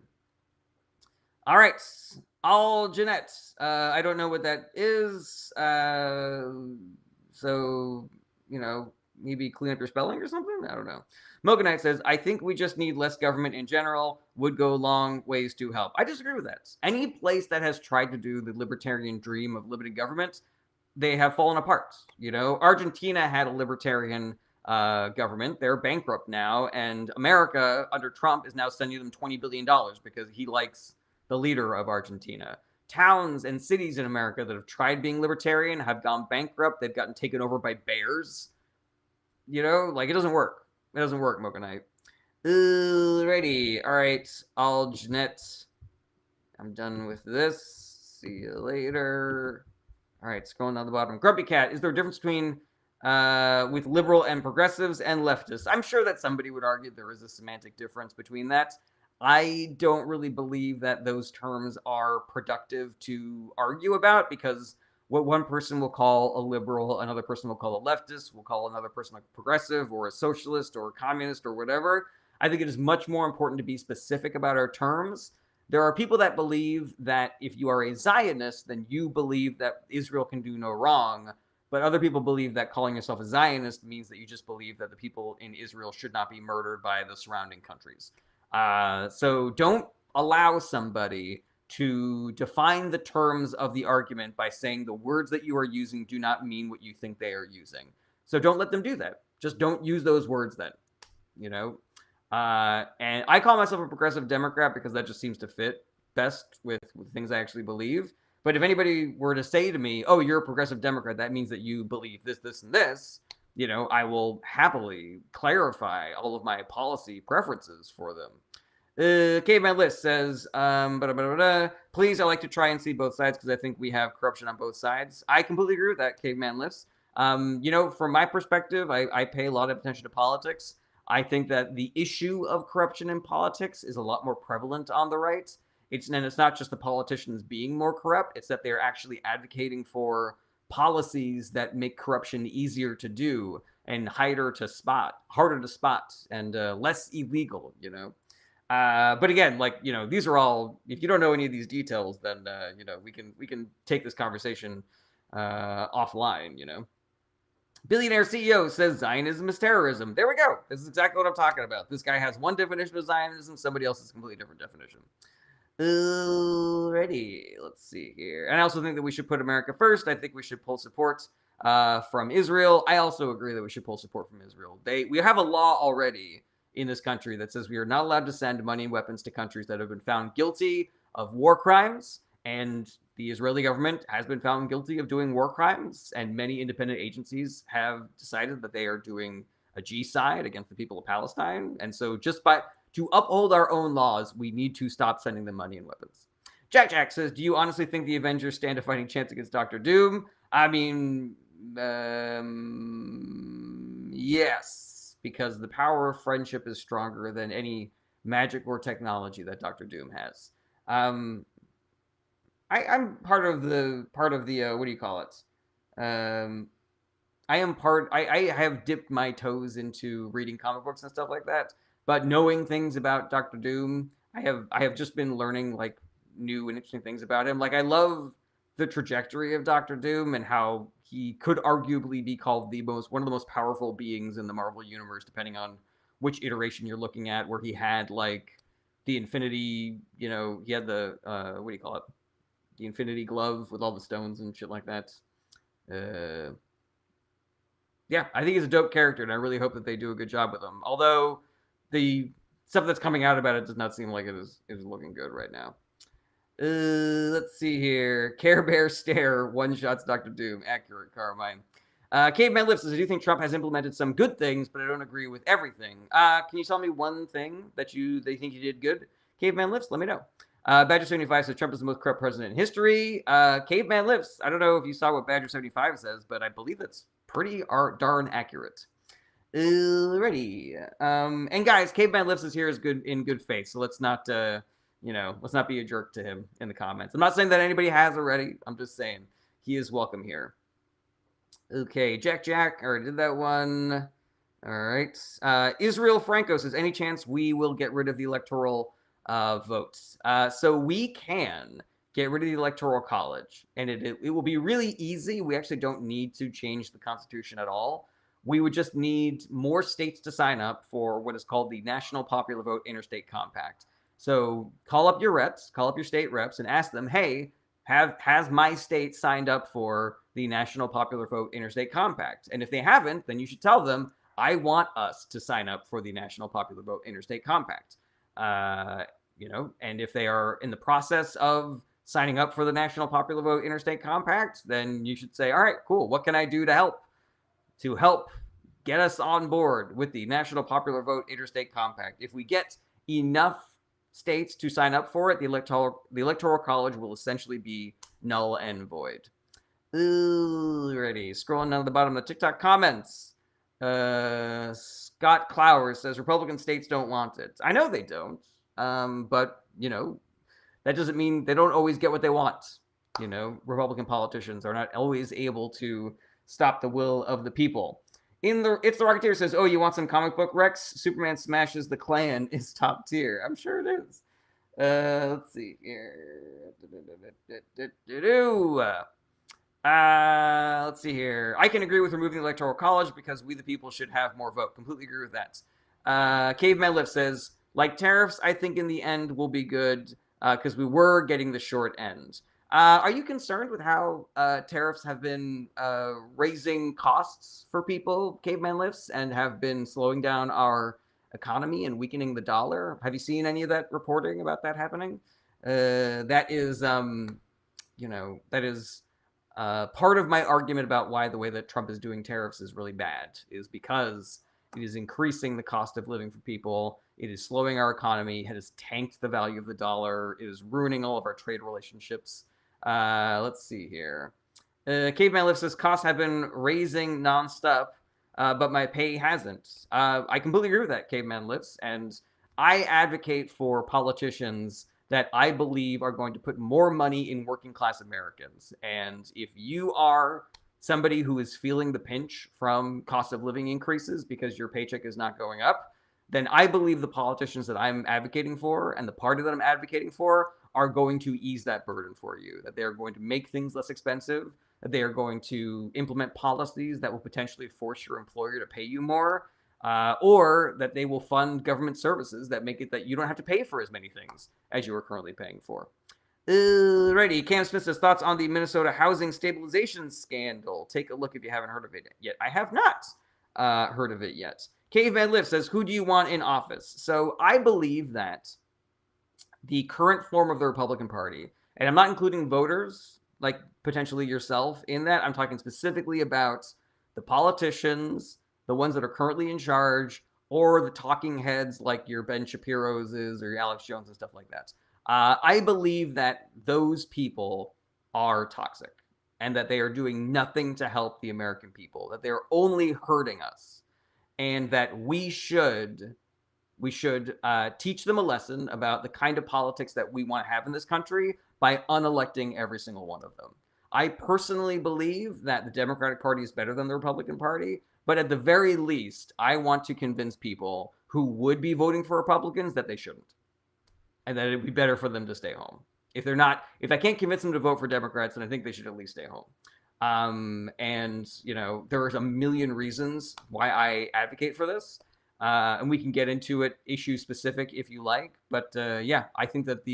All right. All Jeanette. I don't know what that is. So, maybe clean up your spelling or something? I don't know. Mocha Knight says, I think we just need less government in general. Would go long ways to help. I disagree with that. Any place that has tried to do the libertarian dream of limited government, they have fallen apart. Argentina had a libertarian government. They're bankrupt now, and America under Trump is now sending them $20 billion because he likes the leader of Argentina. Towns and cities in America that have tried being libertarian have gone bankrupt. They've gotten taken over by bears. It doesn't work. It doesn't work, Mocha Knight. Alrighty. All right. All Jeanette. I'm done with this. See you later. All right. Scrolling down the bottom. Grumpy Cat. Is there a difference between with liberal and progressives and leftists? I'm sure that somebody would argue there is a semantic difference between that. I don't really believe that those terms are productive to argue about, because what one person will call a liberal, another person will call a leftist, will call another person a progressive or a socialist or a communist or whatever. I think it is much more important to be specific about our terms. There are people that believe that if you are a Zionist, then you believe that Israel can do no wrong. But other people believe that calling yourself a Zionist means that you just believe that the people in Israel should not be murdered by the surrounding countries. So don't allow somebody to define the terms of the argument by saying the words that you are using do not mean what you think they are using. So don't let them do that. Just don't use those words then, and I call myself a progressive Democrat because that just seems to fit best with things I actually believe. But if anybody were to say to me, oh, you're a progressive Democrat, that means that you believe this, this, and this, I will happily clarify all of my policy preferences for them. Caveman List says, please, I like to try and see both sides because I think we have corruption on both sides. I completely agree with that, Caveman List. From my perspective, I pay a lot of attention to politics. I think that the issue of corruption in politics is a lot more prevalent on the right. It's not just the politicians being more corrupt, it's that they're actually advocating for policies that make corruption easier to do and harder to spot, and less illegal, you know. But again, like, you know, these are all. If you don't know any of these details, then you know, we can take this conversation offline. You know, billionaire CEO says Zionism is terrorism. There we go. This is exactly what I'm talking about. This guy has one definition of Zionism. Somebody else has a completely different definition. Alrighty, let's see here. And I also think that we should put America first. I think we should pull support from Israel. I also agree that we should pull support from Israel. We have a law already in this country that says we are not allowed to send money and weapons to countries that have been found guilty of war crimes. And the Israeli government has been found guilty of doing war crimes. And many independent agencies have decided that they are doing a genocide against the people of Palestine. And so to uphold our own laws, we need to stop sending them money and weapons. Jack says, do you honestly think the Avengers stand a fighting chance against Doctor Doom? I mean, yes, because the power of friendship is stronger than any magic or technology that Doctor Doom has. I'm part of the what do you call it? I have dipped my toes into reading comic books and stuff like that, but knowing things about Doctor Doom, I have just been learning like new and interesting things about him. Like, I love the trajectory of Doctor Doom and how he could arguably be called one of the most powerful beings in the Marvel universe, depending on which iteration you're looking at, where he had like the Infinity, you know, he had the what do you call it? The Infinity Glove with all the stones and shit like that. Yeah, I think he's a dope character, and I really hope that they do a good job with him. Although the stuff that's coming out about it does not seem like it is looking good right now. Let's see here. Care Bear Stare one shots Doctor Doom. Accurate, Carmine. Caveman Lips says, I do think Trump has implemented some good things, but I don't agree with everything. Can you tell me one thing that they think he did good? Caveman Lips, let me know. Badger75 says Trump is the most corrupt president in history. Caveman Lips, I don't know if you saw what Badger75 says, but I believe that's pretty darn accurate. Alrighty. And guys, Caveman Lips is here in good faith, so let's not let's not be a jerk to him in the comments. I'm not saying that anybody has already. I'm just saying he is welcome here. Okay, Jack, I already did that one. All right. Israel Franco says, any chance we will get rid of the electoral votes? So we can get rid of the Electoral College, and it will be really easy. We actually don't need to change the Constitution at all. We would just need more states to sign up for what is called the National Popular Vote Interstate Compact. So call up your state reps, and ask them, hey, has my state signed up for the National Popular Vote Interstate Compact? And if they haven't, then you should tell them, I want us to sign up for the National Popular Vote Interstate Compact. And if they are in the process of signing up for the National Popular Vote Interstate Compact, then you should say, all right, cool. What can I do to help get us on board with the National Popular Vote Interstate Compact? If we get enough states to sign up for it, the Electoral College will essentially be null and void. Alrighty, scrolling down to the bottom of the TikTok comments. Scott Clowers says Republican states don't want it. I know they don't, but that doesn't mean they don't always get what they want. Republican politicians are not always able to stop the will of the people. It's the Rocketeer says, oh, you want some comic book Rex? Superman smashes the Klan is top tier. I'm sure it is. Let's see here. Let's see here. I can agree with removing the Electoral College because we the people should have more vote. Completely agree with that. Caveman Lift says, like tariffs, I think in the end will be good because we were getting the short end. Are you concerned with how tariffs have been raising costs for people, Caveman Lifts, and have been slowing down our economy and weakening the dollar? Have you seen any of that reporting about that happening? That is part of my argument about why the way that Trump is doing tariffs is really bad, is because it is increasing the cost of living for people. It is slowing our economy. It has tanked the value of the dollar. It is ruining all of our trade relationships. Let's see here. Caveman Lift says costs have been raising nonstop. but my pay hasn't. I completely agree with that, Caveman Lives, and I advocate for politicians that I believe are going to put more money in working class Americans. And if you are somebody who is feeling the pinch from cost of living increases because your paycheck is not going up, then I believe the politicians that I'm advocating for and the party that I'm advocating for are going to ease that burden for you, that they are going to make things less expensive, that they are going to implement policies that will potentially force your employer to pay you more, or that they will fund government services that make it that you don't have to pay for as many things as you are currently paying for. Alrighty, Cam Smith says thoughts on the Minnesota housing stabilization scandal. Take a look if you haven't heard of it yet. I have not heard of it yet. Caveman Lift says, who do you want in office? So I believe that the current form of the Republican Party, and I'm not including voters like potentially yourself in that. I'm talking specifically about the politicians, the ones that are currently in charge, or the talking heads like your Ben Shapiro's or your Alex Jones and stuff like that. I believe that those people are toxic and that they are doing nothing to help the American people, that they're only hurting us, and that we should teach them a lesson about the kind of politics that we want to have in this country by unelecting every single one of them. I personally believe that the Democratic Party is better than the Republican Party, but at the very least, I want to convince people who would be voting for Republicans that they shouldn't, and that it'd be better for them to stay home. If I can't convince them to vote for Democrats, then I think they should at least stay home. And there's a million reasons why I advocate for this. And we can get into it issue specific if you like. But yeah, I think that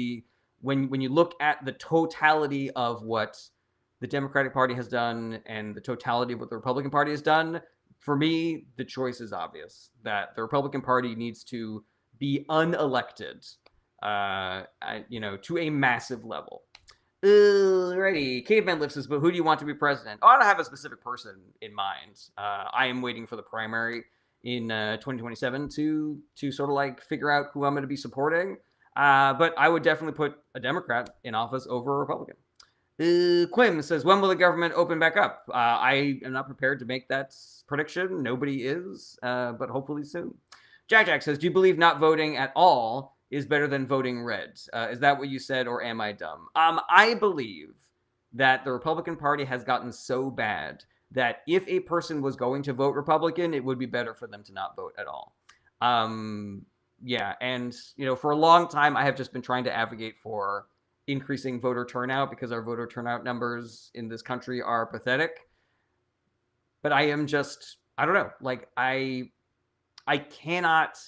when you look at the totality of what the Democratic Party has done and the totality of what the Republican Party has done, for me, the choice is obvious that the Republican Party needs to be unelected, to a massive level. Alrighty, Caveman Lifts says, but who do you want to be president? Oh, I don't have a specific person in mind. I am waiting for the primary in 2027 to sort of like figure out who I'm going to be supporting. But I would definitely put a Democrat in office over a Republican. Quim says, when will the government open back up? I am not prepared to make that prediction. Nobody is, but hopefully soon. Jack says, do you believe not voting at all is better than voting red? Is that what you said, or am I dumb? I believe that the Republican Party has gotten so bad that if a person was going to vote Republican, it would be better for them to not vote at all. Yeah, and for a long time, I have just been trying to advocate for increasing voter turnout because our voter turnout numbers in this country are pathetic. But I am just, I don't know, like I cannot,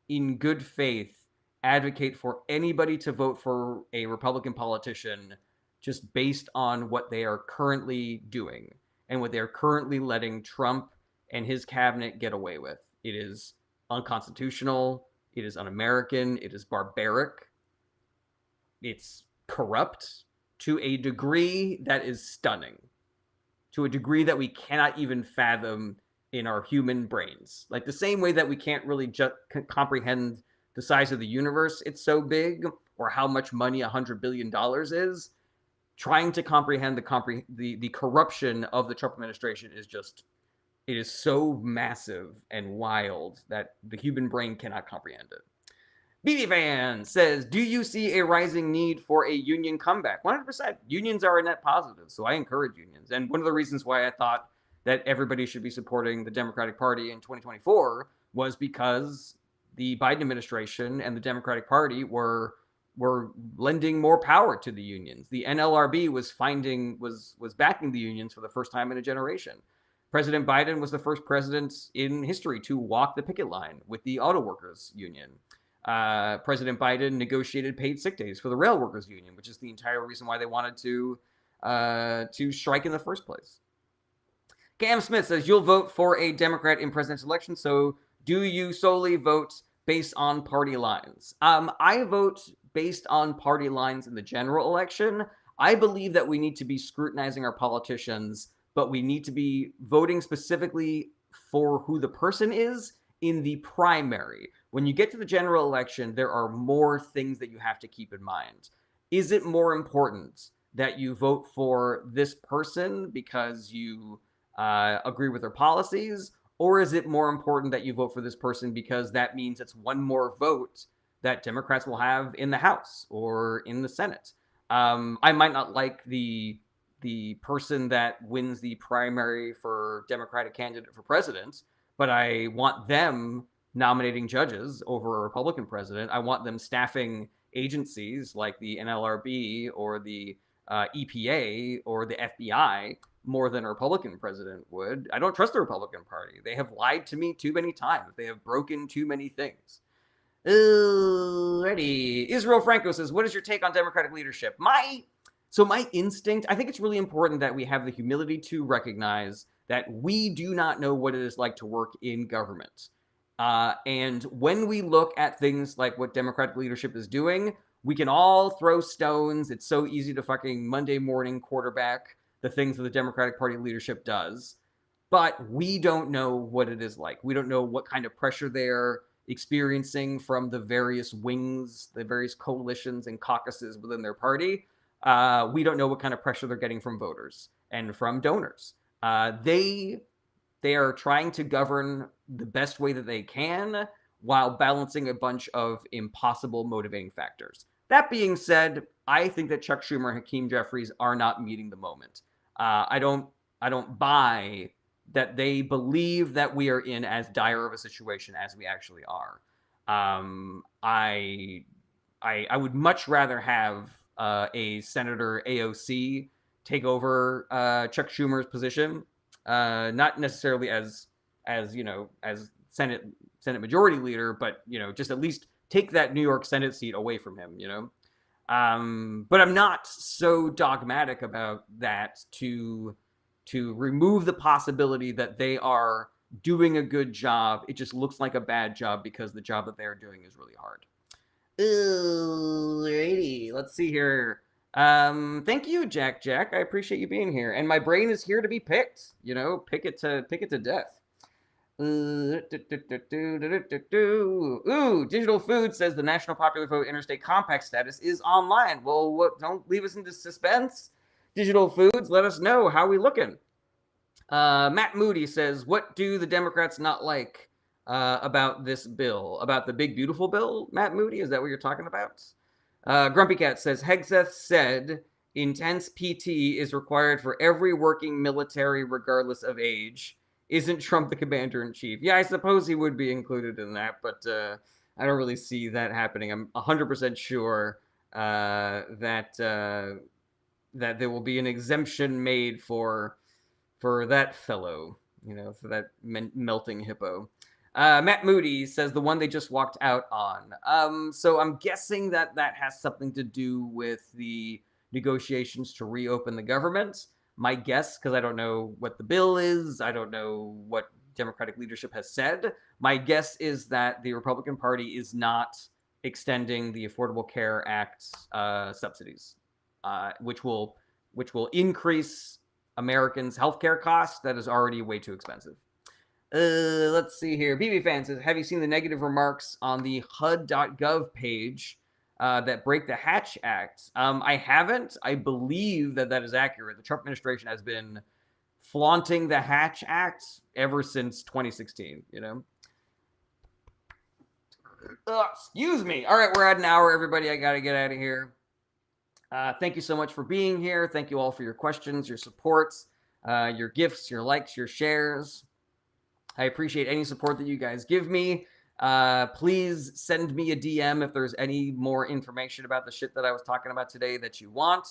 in good faith, advocate for anybody to vote for a Republican politician just based on what they are currently doing and what they are currently letting Trump and his cabinet get away with. It is unconstitutional. It is un-American. It is barbaric. It's corrupt to a degree that is stunning, to a degree that we cannot even fathom in our human brains. Like the same way that we can't really comprehend the size of the universe, it's so big, or how much money $100 billion is. Trying to comprehend the corruption of the Trump administration is just, it is so massive and wild that the human brain cannot comprehend it. BB Fan says, do you see a rising need for a union comeback? 100%. Unions are a net positive, so I encourage unions. And one of the reasons why I thought that everybody should be supporting the Democratic Party in 2024 was because the Biden administration and the Democratic Party were lending more power to the unions. The NLRB was backing the unions for the first time in a generation. President Biden was the first president in history to walk the picket line with the auto workers union. President Biden negotiated paid sick days for the rail workers union, which is the entire reason why they wanted to strike in the first place. Cam Smith says, you'll vote for a Democrat in presidential election, so do you solely vote based on party lines? I vote based on party lines in the general election. I believe that we need to be scrutinizing our politicians, but we need to be voting specifically for who the person is in the primary. When you get to the general election, there are more things that you have to keep in mind. Is it more important that you vote for this person because you agree with their policies, Or is it more important that you vote for this person because that means it's one more vote that Democrats will have in the House or in the Senate? I might not like the person that wins the primary for Democratic candidate for president, but I want them nominating judges over a Republican president. I want them staffing agencies like the NLRB or the EPA or the FBI more than a Republican president would. I don't trust the Republican Party. They have lied to me too many times. They have broken too many things. Alrighty. Israel Franco says, what is your take on Democratic leadership? My instinct, I think it's really important that we have the humility to recognize that we do not know what it is like to work in government. And when we look at things like what Democratic leadership is doing, we can all throw stones. It's so easy to fucking Monday morning quarterback the things that the Democratic Party leadership does. But we don't know what it is like. We don't know what kind of pressure they're experiencing from the various wings, the various coalitions and caucuses within their party. We don't know what kind of pressure they're getting from voters and from donors. They are trying to govern the best way that they can while balancing a bunch of impossible motivating factors. That being said, I think that Chuck Schumer and Hakeem Jeffries are not meeting the moment. I don't buy that they believe that we are in as dire of a situation as we actually are. I would much rather have a Senator AOC take over Chuck Schumer's position, not necessarily as Senate Majority Leader, but just at least take that New York Senate seat away from him. But I'm not so dogmatic about that to remove the possibility that they are doing a good job. It just looks like a bad job because the job that they're doing is really hard. Alrighty, let's see here. Thank you, Jack. I appreciate you being here, and my brain is here to be picked. Pick it to death. Ooh, Digital Food says the National Popular Vote Interstate Compact status is online. Well, don't leave us into suspense. Digital Foods, let us know how we looking. Matt Moody says, what do the Democrats not like about this bill? About the big, beautiful bill, Matt Moody? Is that what you're talking about? Grumpy Cat says, Hegseth said intense PT is required for every working military regardless of age. Isn't Trump the commander-in-chief? Yeah, I suppose he would be included in that, but I don't really see that happening. I'm 100% sure that there will be an exemption made for that fellow, for that melting hippo. Matt Moody says the one they just walked out on. So I'm guessing that has something to do with the negotiations to reopen the government. My guess, because I don't know what the bill is, I don't know what Democratic leadership has said. My guess is that the Republican Party is not extending the Affordable Care Act subsidies, which will increase Americans' healthcare costs. That is already way too expensive. Let's see here. BB Fan says, have you seen the negative remarks on the HUD.gov page that break the Hatch Act? I haven't. I believe that is accurate. The Trump administration has been flaunting the Hatch Act ever since 2016, Excuse me. All right, we're at an hour, everybody. I got to get out of here. Thank you so much for being here. Thank you all for your questions, your supports, your gifts, your likes, your shares. I appreciate any support that you guys give me. Please send me a DM if there's any more information about the shit that I was talking about today that you want,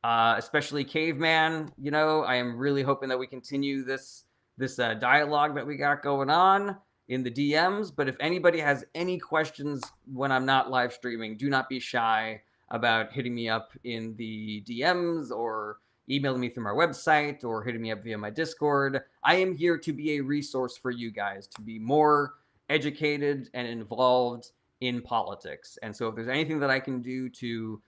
especially Caveman. I am really hoping that we continue this dialogue that we got going on in the DMs. But if anybody has any questions when I'm not live streaming, do not be shy about hitting me up in the DMs or emailing me through my website or hitting me up via my Discord. I am here to be a resource for you guys to be more educated and involved in politics. And so if there's anything that I can do to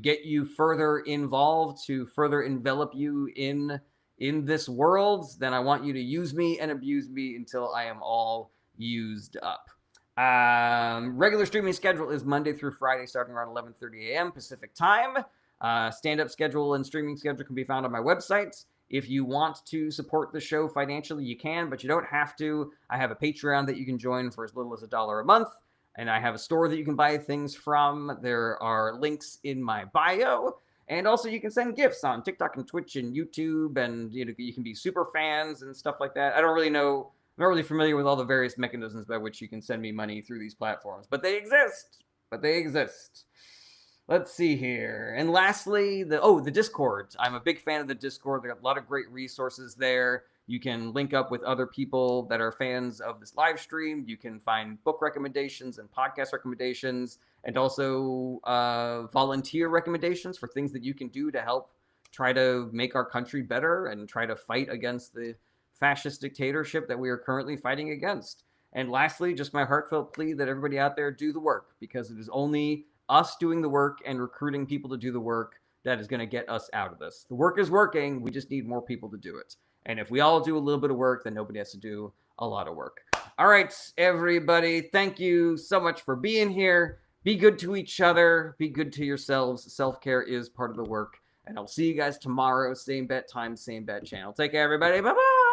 get you further involved, to further envelop you in this world, then I want you to use me and abuse me until I am all used up. Regular streaming schedule is Monday through Friday starting around 11:30 a.m. Pacific time. Stand-up schedule and streaming schedule can be found on my website. If you want to support the show financially, you can, but you don't have to. I have a Patreon that you can join for as little as $1 a month, and I have a store that you can buy things from. There are links in my bio. And also, you can send gifts on TikTok and Twitch and YouTube, and you can be super fans and stuff like that. I don't really know. I'm not really familiar with all the various mechanisms by which you can send me money through these platforms, but they exist. Let's see here. And lastly, the Discord. I'm a big fan of the Discord. They got a lot of great resources there. You can link up with other people that are fans of this live stream. You can find book recommendations and podcast recommendations, and also volunteer recommendations for things that you can do to help try to make our country better and try to fight against the fascist dictatorship that we are currently fighting against. And lastly, just my heartfelt plea that everybody out there do the work, because it is only us doing the work and recruiting people to do the work that is going to get us out of this. The work is working. We just need more people to do it. And if we all do a little bit of work, then nobody has to do a lot of work. All right, everybody. Thank you so much for being here. Be good to each other. Be good to yourselves. Self-care is part of the work. And I'll see you guys tomorrow. Same bat time, same bat channel. Take care, everybody. Bye-bye.